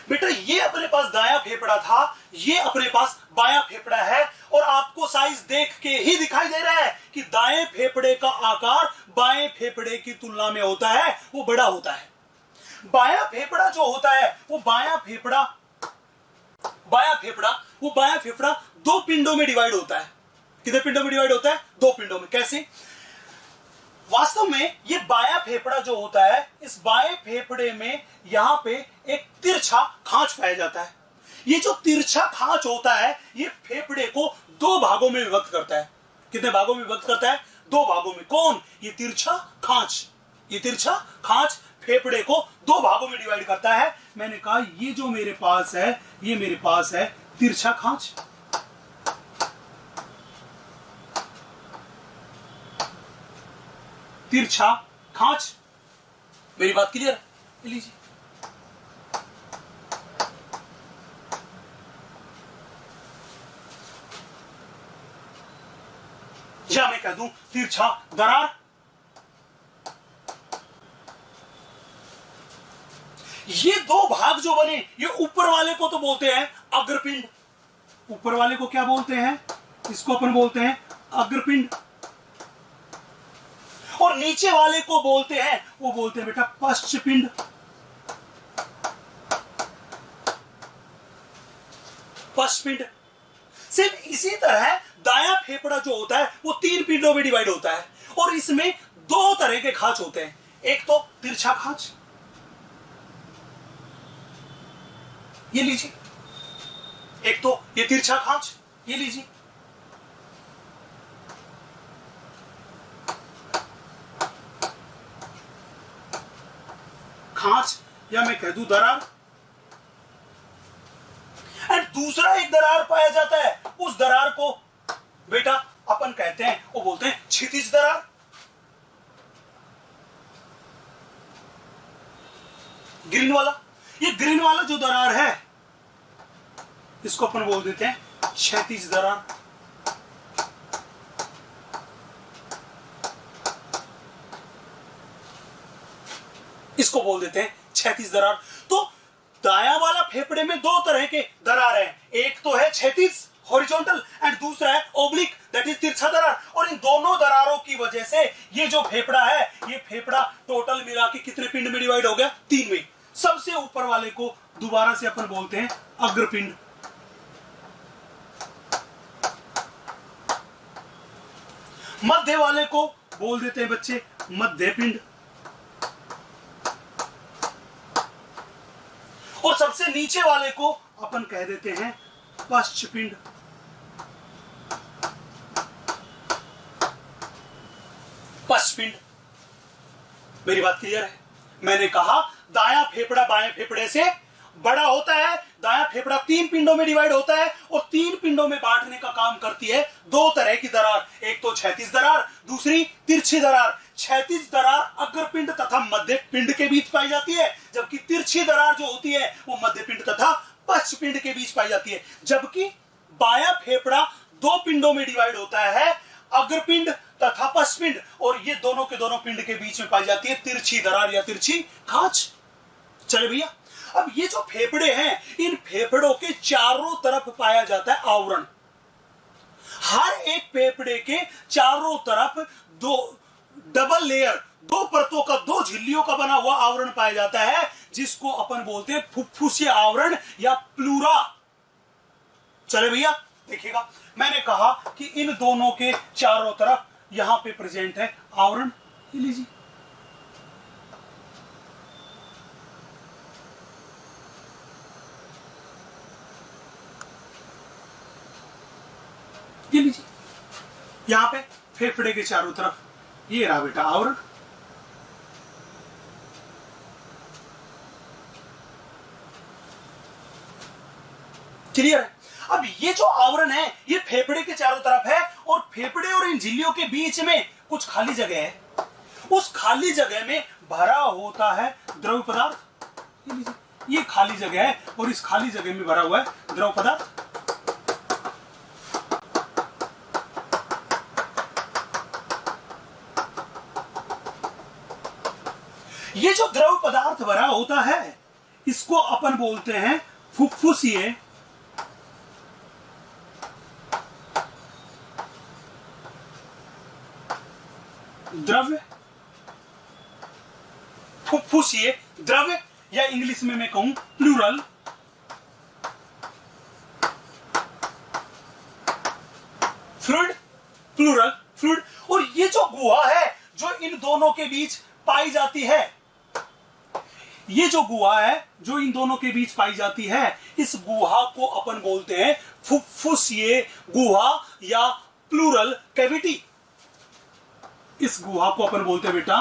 बेटा ये अपने पास दायां फेफड़ा था, ये अपने पास बायां फेफड़ा है, और आपको साइज देख के ही दिखाई दे रहा है कि दाएं फेफड़े का आकार बाएं फेफड़े की तुलना में होता है, वो बड़ा होता है। बायां फेफड़ा जो होता है वो बायां फेफड़ा दो पिंडों में डिवाइड होता है। कितने पिंडों में डिवाइड होता है? दो पिंडों में। कैसे? वास्तव में ये बायां फेफड़ा जो होता है, इस बाएं फेफड़े में यहां पे एक तिरछा खांच पाया जाता है। ये जो तिरछा खांच होता है, ये फेफड़े को दो भागों में विभक्त करता है। कितने भागों में विभक्त करता है? दो भागों में। कौन? ये तिरछा खांच। ये तिरछा खांच फेफड़े को दो भागों में डिवाइड करता है। मैंने कहा ये जो मेरे पास है, ये मेरे पास है तिरछा खांच। तिरछा खांच। मेरी बात क्लियर? लीजिए, या मैं कह दूं तिरछा दरार। ये दो भाग जो बने, ये ऊपर वाले को तो बोलते हैं अग्रपिंड। ऊपर वाले को क्या बोलते हैं? इसको अपन बोलते हैं अग्रपिंड। और नीचे वाले को बोलते हैं, वो बोलते हैं बेटा पश्चपिंड। पश्चपिंड। सिर्फ इसी तरह दायां फेफड़ा जो होता है वो तीन पिंडों में डिवाइड होता है, और इसमें दो तरह के खांच होते हैं। एक तो तिरछा खांच, ये लीजिए। एक तो ये तिरछा खांच, ये लीजिए। खांच, या मैं कह दूं दरार। एंड दूसरा एक दरार पाया जाता है, उस दरार को बेटा अपन कहते हैं, वो बोलते हैं क्षितिज दरार। ग्रीन वाला, ये ग्रीन वाला जो दरार है, इसको अपन बोल देते हैं क्षैतिज दरार। इसको बोल देते हैं क्षैतिज दरार। तो दायां वाला फेफड़े में दो तरह के दरार हैं, एक तो है क्षैतिज हॉरिजॉन्टल एंड दूसरा है ओब्लिक दैट इज तिरछा दरार। और इन दोनों दरारों की वजह से ये जो फेफड़ा है, ये फेफड़ा टोटल मिला के कितने पिंड में डिवाइड हो गया? 3 में। सबसे ऊपर वाले को दोबारा से अपन बोलते हैं अग्रपिंड, मध्य वाले को बोल देते हैं बच्चे मध्यपिंड, और सबसे नीचे वाले को अपन कह देते हैं पश्चपिंड। पश्चपिंड। मेरी बात क्लियर है? मैंने कहा दायां फेफड़ा बाएं फेफड़े से बड़ा होता है, दायां फेफड़ा 3 पिंडों में डिवाइड होता है और 3 पिंडों में बांटने का काम करती है 2 तरह की दरार, एक तो क्षैतिज दरार, दूसरी तिरछी दरार। क्षैतिज दरार अग्रपिंड तथा मध्य पिंड के बीच पाई जाती है, जबकि तिरछी दरार जो होती है वो मध्य पिंड तथा पश्च पिंड के बीच पाई जाती है। जबकि बायां फेफड़ा 2 पिंडों में डिवाइड होता है, अग्रपिंड तथा पश्च पिंड, और ये दोनों के दोनों पिंड के बीच में पाई जाती है तिरछी दरार या तिरछी खांच। चले भैया, अब ये जो फेफड़े हैं, इन फेफड़ों के चारों तरफ पाया जाता है आवरण। हर एक फेफड़े के चारों तरफ 2 डबल लेयर, 2 परतों का, 2 झिल्लियों का बना हुआ आवरण पाया जाता है, जिसको अपन बोलते हैं फुफ्फुसीय आवरण या प्लूरा। चले भैया, देखिएगा मैंने कहा कि इन दोनों के चारों तरफ यहां पे प्रेजेंट है आवरण। ये लीजिए, ये लीजिए, यहां पे फेफड़े के चारों तरफ ये रहा बेटा आवरण। क्लियर है? अब ये जो आवरण है ये फेफड़े के चारों तरफ है, और फेफड़े और इन झिल्लियों के बीच में कुछ खाली जगह है। उस खाली जगह में भरा होता है द्रव पदार्थ। ये लीजिए, ये खाली जगह है और इस खाली जगह में भरा हुआ है द्रव पदार्थ। ये जो द्रव पदार्थ भरा होता है, इसको अपन बोलते हैं फुफ्फुसीय द्रव्य। फुफ्फुसीय द्रव्य, या इंग्लिश में मैं कहूं प्लूरल फ्लूइड, प्लूरल फ्लूइड। और ये जो गुहा है जो इन दोनों के बीच पाई जाती है, ये जो गुहा है जो इन दोनों के बीच पाई जाती है, इस गुहा को अपन बोलते हैं फुफ्फुसीय गुहा या प्लूरल कैविटी। इस गुहा को अपन बोलते हैं बेटा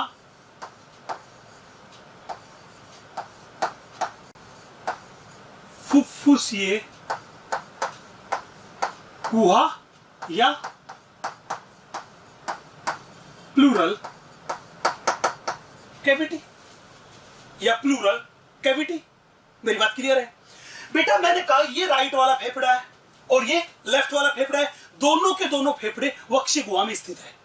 फुफ्फुसीय गुहा या प्लूरल कैविटी या प्लूरल कैविटी। मेरी बात क्लियर है बेटा? मैंने कहा ये राइट वाला फेफड़ा है और ये लेफ्ट वाला फेफड़ा है, दोनों के दोनों फेफड़े वक्षीय गुहा में स्थित है।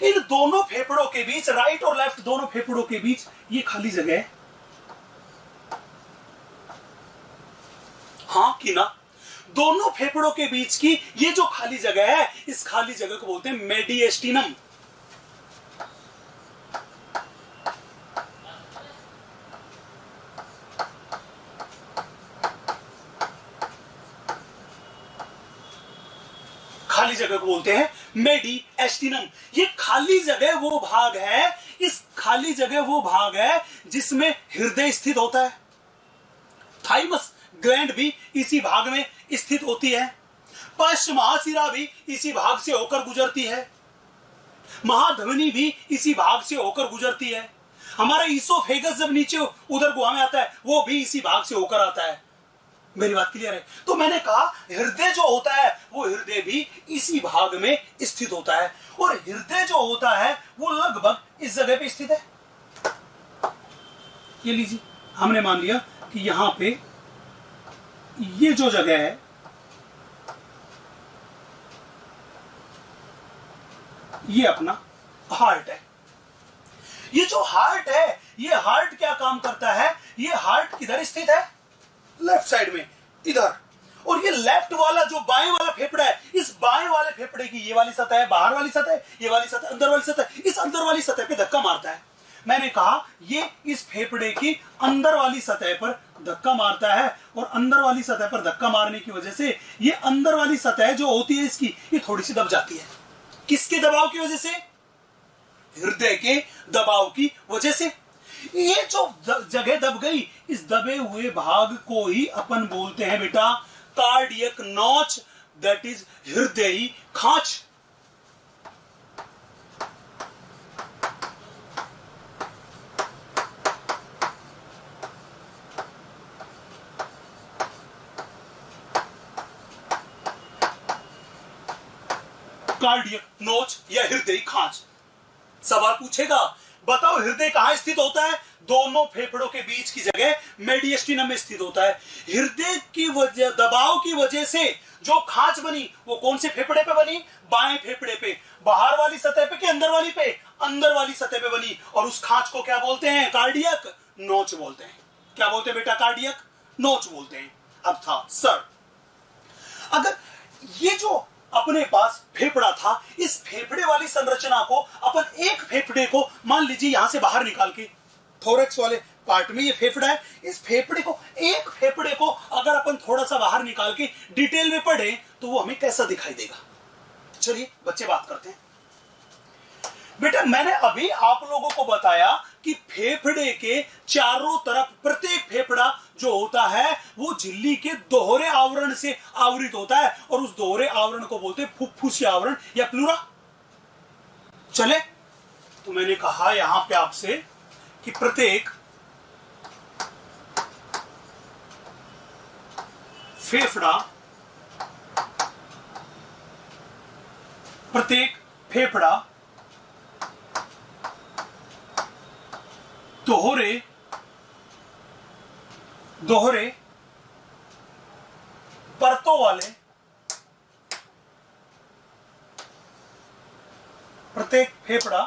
इन दोनों फेफड़ों के बीच, राइट और लेफ्ट दोनों फेफड़ों के बीच ये खाली जगह है, हाँ कि ना? दोनों फेफड़ों के बीच की ये जो खाली जगह है, इस खाली जगह को बोलते हैं मेडिएस्टिनम। खाली जगह को बोलते हैं मेडिएस्टिनम। ये खाली जगह वो भाग है, इस खाली जगह वो भाग है जिसमें हृदय स्थित होता है। थाइमस ग्लैंड भी इसी भाग में स्थित होती है। पश्च महाशिरा भी इसी भाग से होकर गुजरती है। महाधमनी भी इसी भाग से होकर गुजरती है। हमारा ईसोफेगस जब नीचे उधर गुहा में आता है, वो भी इसी भाग से होकर आता है। मेरी बात क्लियर है? तो मैंने कहा हृदय जो होता है वो हृदय भी इसी भाग में स्थित होता है, और हृदय जो होता है वो लगभग इस जगह पे स्थित है। ये लीजिए, हमने मान लिया कि यहां पे ये जो जगह है ये अपना हार्ट है। ये जो हार्ट है ये हार्ट क्या काम करता है, ये हार्ट किधर स्थित है, लेफ्ट साइड में इधर, और ये लेफ्ट वाला जो बाएं वाला फेफड़ा है, इस बाएं वाले फेफड़े की ये वाली सतह है, बाहर वाली सतह, ये वाली सतह, अंदर वाली सतह, इस अंदर वाली सतह पे धक्का मारता है। मैंने कहा ये इस फेफड़े की अंदर वाली सतह पर धक्का मारता है, और अंदर वाली सतह पर धक्का मारने की वजह से ये अंदर वाली सतह जो होती है इसकी, ये थोड़ी सी दब जाती है। किसके दबाव की वजह से, हृदय के दबाव की वजह से। ये जो जगह दब गई, इस दबे हुए भाग को ही अपन बोलते हैं बेटा कार्डियक नॉच, दैट इज हृदयी खांच। कार्डियक नोच या हृदय खांच। सवाल पूछेगा, बताओ हृदय कहां स्थित होता है, दोनों फेफड़ों के बीच की जगह मेडियस्टिनम में स्थित होता है। हृदय की वजह, दबाव की वजह से जो खांच बनी वो कौन से फेफड़े पे बनी, बाएं फेफड़े पे, बाहर वाली सतह पे कि अंदर वाली पे, अंदर वाली सतह पे बनी, और उस खांच को क्या बोलते हैं, कार्डियक नोच बोलते हैं। क्या बोलते हैं बेटा, कार्डियक नोच बोलते हैं। अब था सर, अगर ये जो अपने पास फेफड़ा था, इस फेफड़े वाली संरचना को अपन एक फेफड़े को मान लीजिए यहां से बाहर निकाल के, थोरैक्स वाले पार्ट में ये फेफड़ा है, इस फेफड़े को, एक फेफड़े को अगर अपन थोड़ा सा बाहर निकाल के डिटेल में पढ़े तो वो हमें कैसा दिखाई देगा। चलिए बच्चे बात करते हैं। बेटा मैंने अभी आप लोगों को बताया कि फेफड़े के चारों तरफ प्रत्येक फेफड़ा जो होता है वो झिल्ली के दोहरे आवरण से आवृत होता है, और उस दोहरे आवरण को बोलते हैं फुफ्फुसीय आवरण या प्लूरा। चले, तो मैंने कहा यहां पे आपसे कि प्रत्येक फेफड़ा दोहरे परतों वाले, प्रत्येक फेफड़ा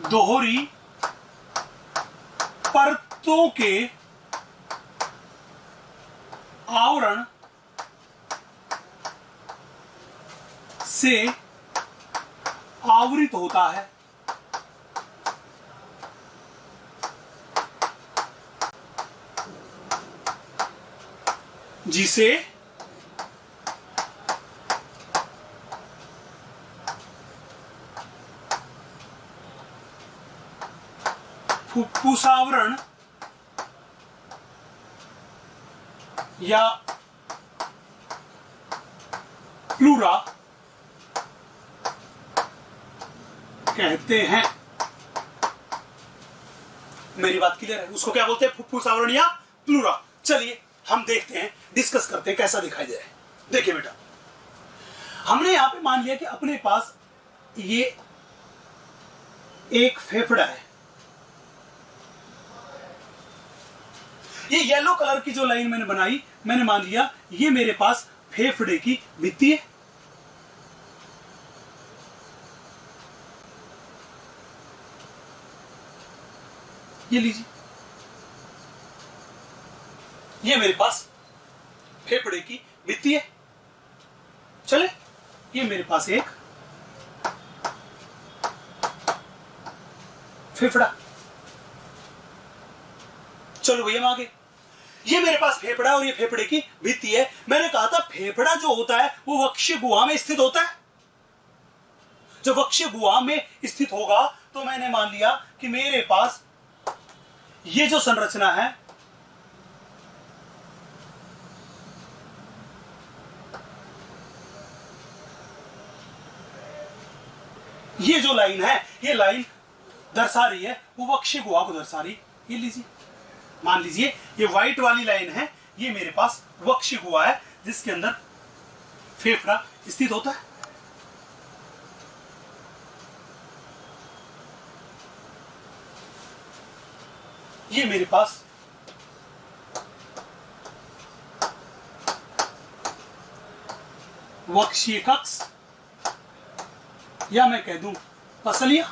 दोहरी परतों के आवरण से आवृत होता है। जिसे फुफ्फुसावरण या प्लूरा कहते हैं। मेरी बात क्लियर है, उसको क्या बोलते हैं, फुफ्फुसावरण या प्लूरा। चलिए हम देखते हैं, डिस्कस करते हैं कैसा दिखाई दे रहा है। देखिए बेटा, हमने यहां पे मान लिया कि अपने पास ये एक फेफड़ा है, ये येलो कलर की जो लाइन मैंने बनाई, मैंने मान लिया ये मेरे पास फेफड़े की भित्ति है। ये लीजिए, ये मेरे पास फेफड़े की भित्ति है। चले, ये मेरे पास एक फेफड़ा। चलो भैया आगे, ये मेरे पास फेफड़ा और ये फेफड़े की भित्ति है। मैंने कहा था फेफड़ा जो होता है वो वक्षीय गुहा में स्थित होता है। जब वक्षीय गुहा में स्थित होगा तो मैंने मान लिया कि मेरे पास ये जो संरचना है, ये जो लाइन है, ये लाइन दर्शा रही है वो वक्षीय गुहा को दर्शा रही है। ये लीजिए, मान लीजिए ये व्हाइट वाली लाइन है, ये मेरे पास वक्षीय गुहा है जिसके अंदर फेफड़ा स्थित होता है। ये मेरे पास वक्षीय कक्ष या मैं कह दूं पसलियां।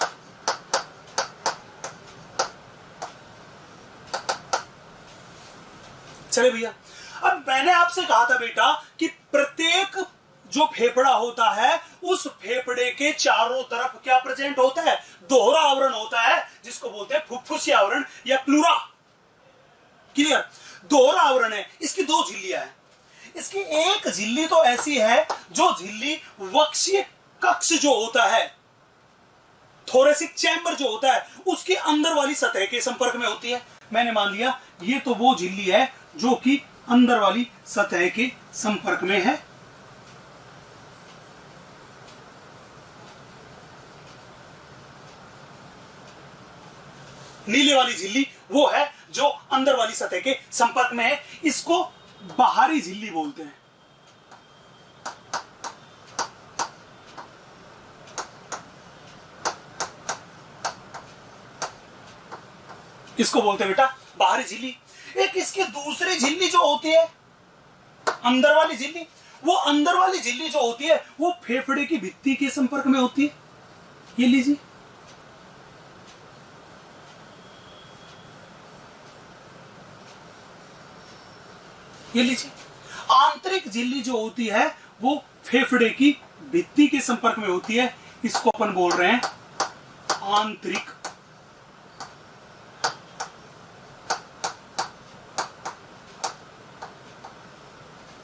चले भैया, अब मैंने आपसे कहा था बेटा कि प्रत्येक जो फेफड़ा होता है उस फेफड़े के चारों तरफ क्या प्रेजेंट होता है, दोहरा आवरण होता है, जिसको बोलते हैं फुफ्फुसी आवरण या प्लूरा। क्लियर? दोहरा आवरण है, इसकी दो झिल्लियां हैं। इसकी एक झिल्ली तो ऐसी है जो झिल्ली वक्षीय कक्ष जो होता है, थोरेसिक चैम्बर जो होता है, उसके अंदर वाली सतह के संपर्क में होती है। मैंने मान लिया ये तो वो झिल्ली है जो कि अंदर वाली सतह के संपर्क में है। नीले वाली झिल्ली वो है जो अंदर वाली सतह के संपर्क में है, इसको बाहरी झिल्ली बोलते हैं। इसको बोलते हैं बेटा बाहरी झिल्ली। एक इसकी दूसरी झिल्ली जो होती है अंदर वाली झिल्ली, वो अंदर वाली झिल्ली जो होती है वो फेफड़े की भित्ति के संपर्क में होती है। ये लीजिए, ये लीजिए। आंतरिक झिल्ली जो होती है वो फेफड़े की भित्ति के संपर्क में होती है, इसको अपन बोल रहे हैं आंतरिक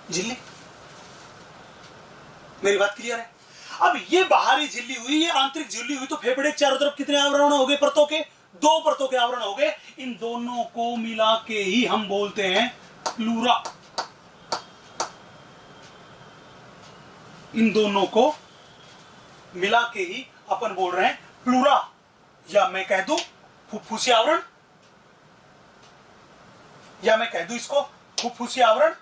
झिल्ली। मेरी बात क्लियर है? अब ये बाहरी झिल्ली हुई, ये आंतरिक झिल्ली हुई, तो फेफड़े के चारों तरफ कितने आवरण हो गए? परतों के, दो परतों के आवरण हो गए। इन दोनों को मिला के ही हम बोलते हैं प्लूरा। इन दोनों को मिला के ही अपन बोल रहे हैं प्लूरा, या मैं कह दूं फुफ्फुसी आवरण, या मैं कह दूं इसको फुफ्फुसी आवरण।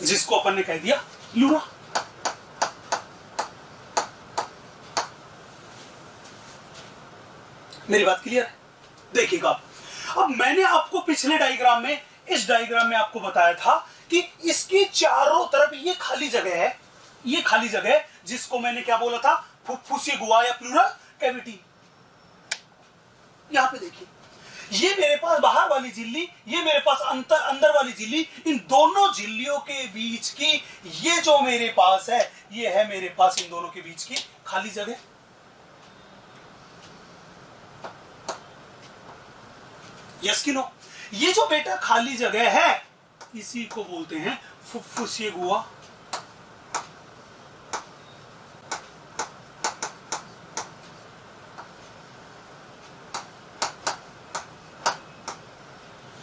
जिसको अपन ने कह दिया प्लूरा। मेरी बात क्लियर है? देखिएगा, अब मैंने आपको पिछले डायग्राम में, इस डायग्राम में आपको बताया था कि इसकी चारों तरफ ये खाली जगह है, ये खाली जगह जिसको मैंने क्या बोला था, फुफ्फुसी गुहा या प्लूरल कैविटी। यहां पे देखिए, ये मेरे पास बाहर वाली झिल्ली, ये मेरे पास अंदर वाली झिल्ली, इन दोनों झिल्लियों के बीच की ये जो मेरे पास है, ये है मेरे पास इन दोनों के बीच की खाली जगह। यस कि नो? ये जो बेटा खाली जगह है इसी को बोलते हैं फुफ्फुसी गुहा।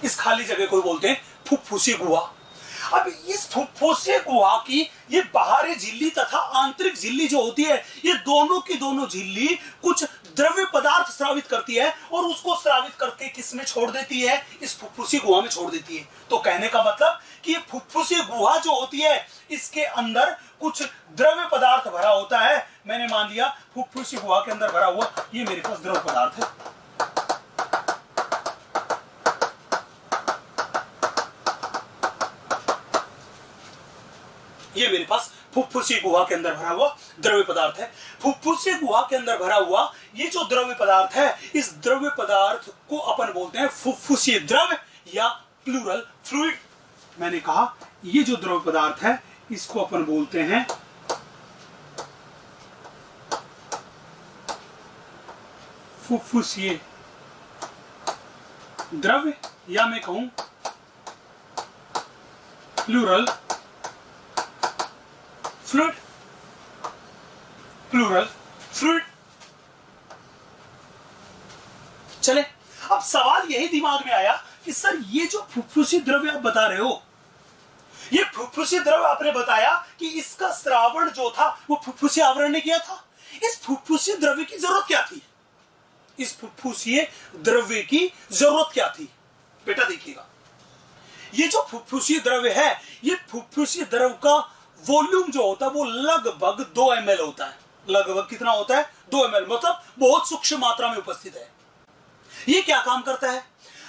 इस खाली जगह को बोलते हैं फुफ्फुसी गुहा। अब इस फुफ्फुसी गुहा की ये बाहरी झिल्ली तथा आंतरिक झिल्ली जो होती है, ये दोनों की दोनों झिल्ली कुछ द्रव्य पदार्थ स्रावित करती है और उसको स्रावित करके किस में छोड़ देती है? इस फुफ्फुसी गुहा में छोड़ देती है। तो कहने का मतलब कि ये फुफ्फुसी गुहा जो होती है इसके अंदर कुछ द्रव्य पदार्थ भरा होता है। मैंने मान लिया फुफ्फुसी गुहा के अंदर भरा हुआ ये मेरे पास द्रव्य पदार्थ है। ये मेरे पास फुफ्फुसी गुहा के अंदर भरा हुआ द्रव्य पदार्थ है। फुफ्फुसी गुहा के अंदर भरा हुआ ये जो द्रव्य पदार्थ है, इस द्रव्य पदार्थ को अपन बोलते हैं फुफ्फुसी द्रव्य या प्लूरल फ्लूइड। मैंने कहा ये जो द्रव्य पदार्थ है इसको अपन बोलते हैं फुफ्फुसी द्रव्य, या मैं कहूं प्लूरल फ्लूइड। Pleural fluid. चले, अब सवाल यही दिमाग में आया कि सर ये जो फुफ्फुसी द्रव्य आप बता रहे हो, ये फुफ्फुसी द्रव्य आपने बताया कि इसका स्रावण जो था वो फुफ्फुसी आवरण ने किया था। इस फुफ्फुसी द्रव्य की जरूरत क्या थी? इस फुफ्फुसी द्रव्य की जरूरत क्या थी? बेटा देखिएगा, ये जो फुफ्फुसीय द्रव्य है, ये फुफ्फुसीय द्रव का वॉल्यूम जो होता है वो लगभग 2 ml होता है। लगभग कितना होता है? 2 ml, मतलब बहुत सूक्ष्म मात्रा में उपस्थित है। ये क्या काम करता है?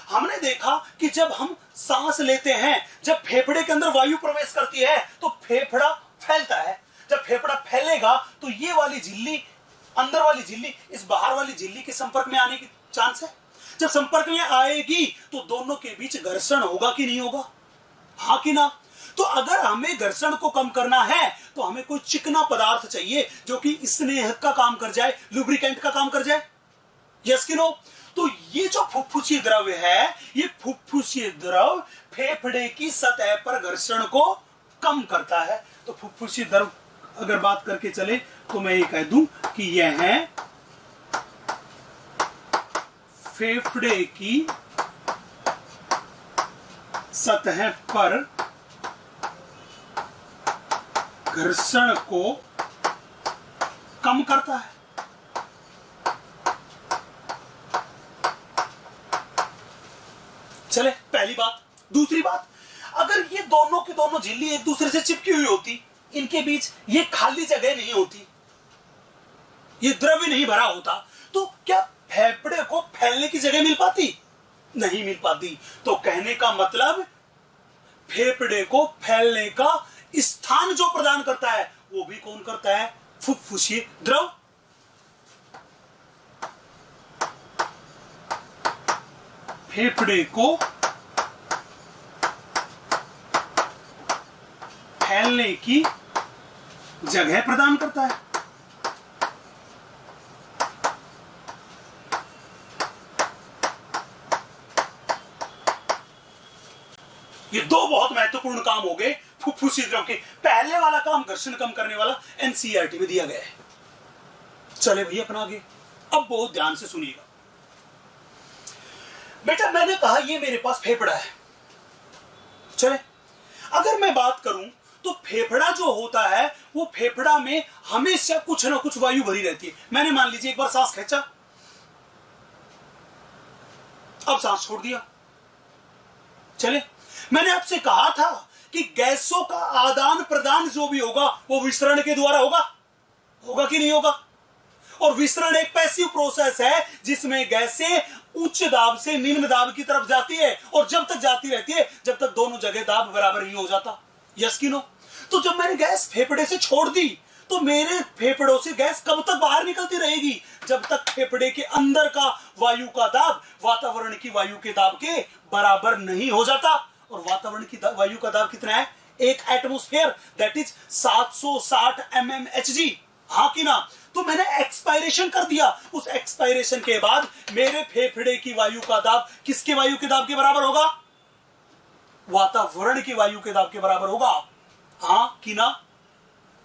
हमने देखा कि जब हम सांस लेते हैं, जब फेफड़े के अंदर वायु प्रवेश करती है तो फेफड़ा फैलता है। जब फेफड़ा फैलेगा तो ये वाली झिल्ली, अंदर वाली झिल्ली इस बाहर वाली झिल्ली के संपर्क में आने की चांस है। जब संपर्क में आएगी तो दोनों के बीच घर्षण होगा कि नहीं होगा? हाँ कि ना? तो अगर हमें घर्षण को कम करना है तो हमें कोई चिकना पदार्थ चाहिए जो कि स्नेह का काम कर जाए, लुब्रिकेंट का काम कर जाए। यस कि नो? तो ये जो फुफ्फुसीय द्रव्य है, ये फुफ्फुसीय द्रव फेफड़े की सतह पर घर्षण को कम करता है। तो फुफ्फुसीय द्रव अगर बात करके चले तो मैं ये कह दूं कि यह है फेफड़े की सतह पर घर्षण को कम करता है। चले, पहली बात। दूसरी बात, अगर ये दोनों की दोनों झिल्ली एक दूसरे से चिपकी हुई होती, इनके बीच ये खाली जगह नहीं होती, ये द्रव्य नहीं भरा होता, तो क्या फेफड़े को फैलने की जगह मिल पाती? नहीं मिल पाती। तो कहने का मतलब फेफड़े को फैलने का स्थान जो प्रदान करता है वो भी कौन करता है? फुफ्फुसीय द्रव। फेफड़े को फैलने की जगह प्रदान करता है। ये दो बहुत महत्वपूर्ण काम हो गए फुफ्फुसीय द्रव के। पहले वाला काम घर्षण कम करने वाला एनसीईआरटी में दिया गया है। चले भैया अपना आगे। अब बहुत ध्यान से सुनिएगा बेटा, मैंने कहा ये मेरे पास फेफड़ा है। चले, अगर मैं बात करूं तो फेफड़ा जो होता है वो फेफड़ा में हमेशा कुछ ना कुछ वायु भरी रहती है। मैंने मान लीजिए एक बार सांस खींचा, अब सांस छोड़ दिया। चले, मैंने आपसे कहा था कि गैसों का आदान प्रदान जो भी होगा वो विसरण के द्वारा होगा। होगा कि नहीं होगा? और विसरण एक पैसिव प्रोसेस है जिसमें गैसें उच्च दाब से निम्न दाब की तरफ जाती है और जब तक जाती रहती है जब तक दोनों जगह दाब बराबर नहीं हो जाता। यस कि नो? तो जब मैंने गैस फेफड़े से छोड़ दी तो मेरे फेफड़ों से गैस कब तक बाहर निकलती रहेगी? जब तक फेफड़े के अंदर का वायु का दाब वातावरण की वायु के दाब के बराबर नहीं हो जाता। और वातावरण की वायु का दाब कितना है? 1 एटमॉस्फेयर, दैट इज 760 mmHg। हाँ कि ना? तो मैंने एक्सपायरेशन कर दिया। उस एक्सपायरेशन के बाद मेरे फेफड़े की वायु का दाब किसके वायु के दाब के बराबर होगा? वातावरण की वायु के दाब के बराबर होगा। हाँ कि ना?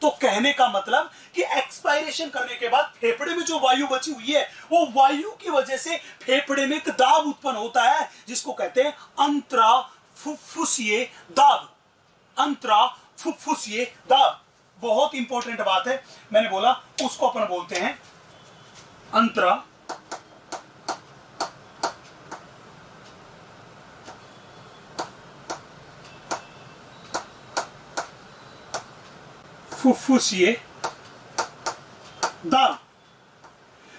तो कहने का मतलब कि एक्सपायरेशन करने के बाद फेफड़े में जो वायु बची हुई है वो वायु की वजह से फेफड़े में एक दाब उत्पन्न होता है जिसको कहते हैं अंतरा फुफ्फुसीय दाब। अंतरा फुफ्फुसीय दाब बहुत इंपॉर्टेंट बात है। मैंने बोला उसको अपन बोलते हैं अंतरा फुफ्फुसीय दाब।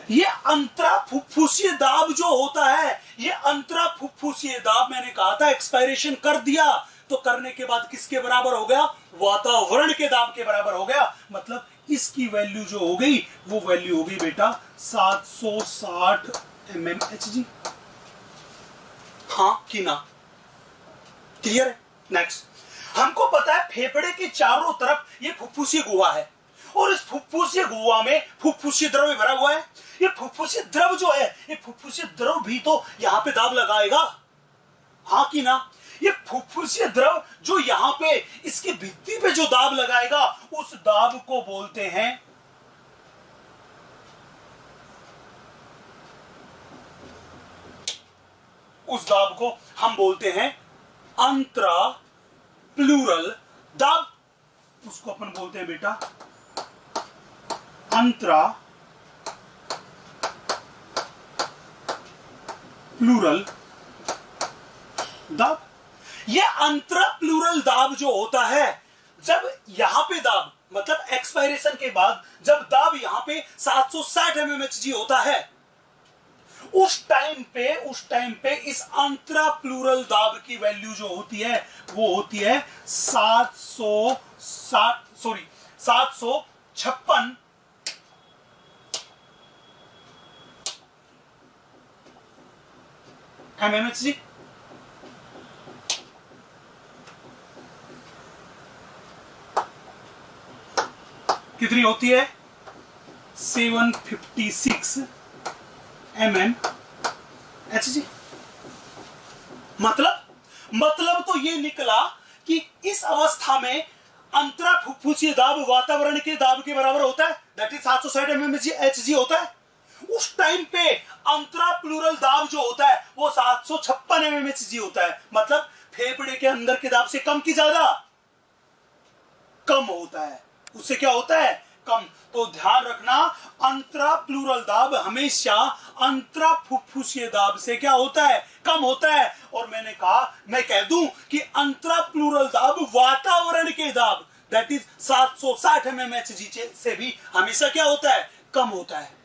ये अंतरा फुफ्फुसीय दाब जो होता है, ये अंतरा फुफ्फुसीय दाब मैंने कहा था एक्सपायरेशन कर दिया तो करने के बाद किसके बराबर हो गया? वातावरण के दाब के बराबर हो गया। मतलब इसकी वैल्यू जो हो गई वो वैल्यू हो गई बेटा 760 mmHg। हाँ कि ना? क्लियर है? नेक्स्ट, हमको पता है फेफड़े के चारों तरफ ये फुफ्फुसीय गुहा है और इस फुफ्फुसीय गुहा में फुफ्फुसीय द्रव भरा हुआ है। ये फुफ्फुसीय द्रव जो है, ये फुफ्फुसीय द्रव भी तो यहां पे दाब लगाएगा। हाँ कि ना? ये फुफ्फुसीय द्रव जो यहां पे इसकी भित्ति पे जो दाब लगाएगा उस दाब को बोलते हैं हम बोलते हैं अंतरा प्लूरल दाब। उसको अपन बोलते हैं बेटा अंतरा प्लूरल दाब। ये अंतरा प्लूरल दाब जो होता है, जब यहां पे दाब मतलब एक्सपायरेशन के बाद जब दाब यहां पे 760 mmHg होता है, उस टाइम पे इस अंतरा प्लूरल दाब की वैल्यू जो होती है वो होती है 756 mmHg। कितनी होती है? 756 mmHg। मतलब तो ये निकला कि इस अवस्था में अंतरा फुफ्फुसीय दाब वातावरण के दाब के बराबर होता है, दैट इज 760 mmHg होता है। उस टाइम पे अंतरा प्लूरल दाब जो होता है वो 756 mmHg होता है। मतलब फेफड़े के अंदर के दाब से कम की ज्यादा? कम होता है। उससे क्या होता है? कम। तो ध्यान रखना, अंतरा प्लूरल दाब हमेशा अंतरा फुफ्फुसीय दाब से क्या होता है? कम होता है। और मैंने कहा, मैं कह दूं कि अंतरा प्लूरल दाब वातावरण के दाब दैट इज 760 mmHg से भी हमेशा क्या होता है? कम होता है।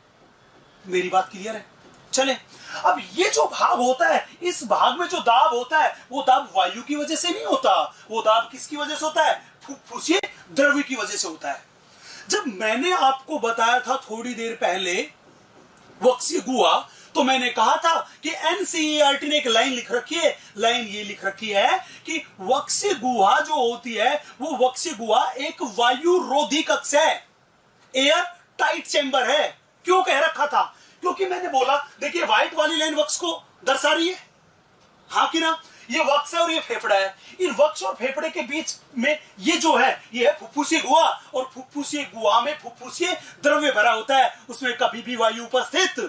मेरी बात क्लियर है? चले, अब ये जो भाग होता है, इस भाग में जो दाब होता है वो दाब वायु की वजह से नहीं होता। वो दाब किसकी वजह से होता है? फुफ्फुसीय द्रव्य की वजह से होता है। जब मैंने आपको बताया था थोड़ी देर पहले वक्सीय गुहा, तो मैंने कहा था कि एनसीईआरटी ने एक लाइन लिख रखी है, लाइन ये लिख रखी है कि वक्सीय गुहा जो होती है वो वक्सीय गुहा एक वायु रोधी कक्ष है, एयर टाइट चेंबर है। क्यों कह रखा था? क्योंकि मैंने बोला, देखिए व्हाइट वाली लाइन वक्ष को दर्शा रही है, हाँ कि ना? ये वक्ष है और ये फेफड़ा है। इन वक्ष और फेफड़े के बीच में ये जो है ये है फुफ्फुसीय गुहा, और फुफ्फुसीय गुहा में फुफ्फुसीय द्रव्य भरा होता है। उसमें कभी भी वायु उपस्थित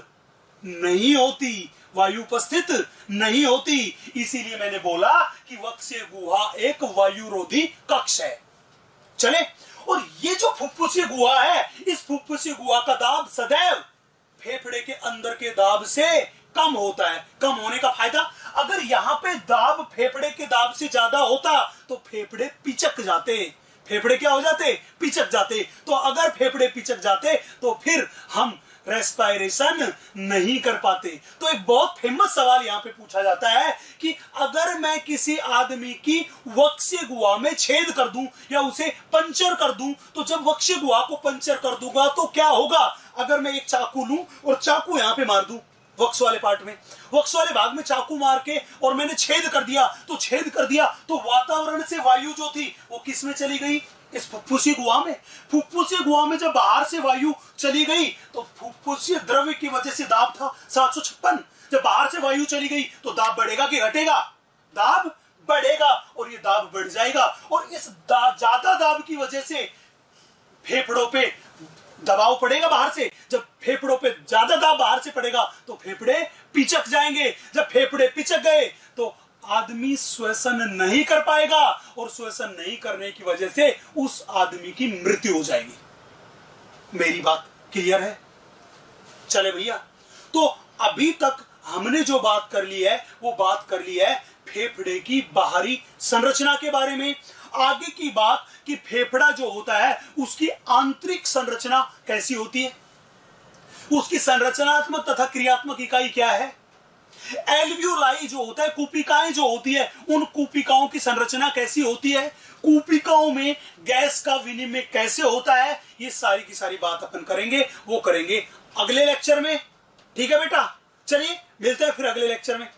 नहीं होती, वायु उपस्थित नहीं होती। इसीलिए मैंने बोला कि वक्सीय गुहा एक वायुरोधी कक्ष है। चले, और ये जो फुफ्फुसीय गुहा है, इस फुफ्फुसीय गुहा का दाब सदैव फेफड़े के अंदर के दाब से कम होता है। कम होने का फायदा, अगर यहां पे दाब फेफड़े के दाब से ज्यादा होता तो फेफड़े पिचक जाते। फेफड़े क्या हो जाते? पिचक जाते। तो अगर फेफड़े पिचक जाते तो फिर हम रेस्पायरेशन नहीं कर पाते। तो एक बहुत फेमस सवाल यहां पे पूछा जाता है कि अगर मैं किसी आदमी की वक्सीय गुहा में छेद कर दूं या उसे पंचर कर दूं, तो जब वक्सीय गुहा को पंचर कर दूंगा तो क्या होगा? अगर मैं एक चाकू लूं और चाकू यहां पे मार दूं वक्स वाले पार्ट में, वक्स वाले भाग में चाकू मार के और मैंने छेद कर दिया, तो वातावरण से वायु जो थी वो किस में चली गई? इस फुफ्फुसीय गुहा में। फुफ्फुसीय गुहा में जब बाहर से वायु चली गई तो फुफ्फुसीय द्रव्य की वजह से दाब था 756। जब बाहर से वायु चली गई तो दाब बढ़ेगा कि घटेगा? दाब बढ़ेगा, और ये दाब बढ़ जाएगा। और इस ज्यादा दाब की वजह से फेफड़ों पे दबाव पड़ेगा बाहर से। जब फेफड़ों पे ज्यादा दाब बाहर से पड़ेगा तो फेफड़े पिचक जाएंगे। जब फेफड़े पिचक गए तो आदमी श्वसन नहीं कर पाएगा, और श्वसन नहीं करने की वजह से उस आदमी की मृत्यु हो जाएगी। मेरी बात क्लियर है? चले भैया, तो अभी तक हमने जो बात कर ली है वो बात कर ली है फेफड़े की बाहरी संरचना के बारे में। आगे की बात कि फेफड़ा जो होता है उसकी आंतरिक संरचना कैसी होती है, उसकी संरचनात्मक तथा क्रियात्मक इकाई क्या है। एल्वियोलाई जो होता है, कूपिकाएं जो होती है, उन कूपिकाओं की संरचना कैसी होती है, कूपिकाओं में गैस का विनिमय कैसे होता है, ये सारी की सारी बात अपन करेंगे। वो करेंगे अगले लेक्चर में। ठीक है बेटा, चलिए मिलते हैं फिर अगले लेक्चर में।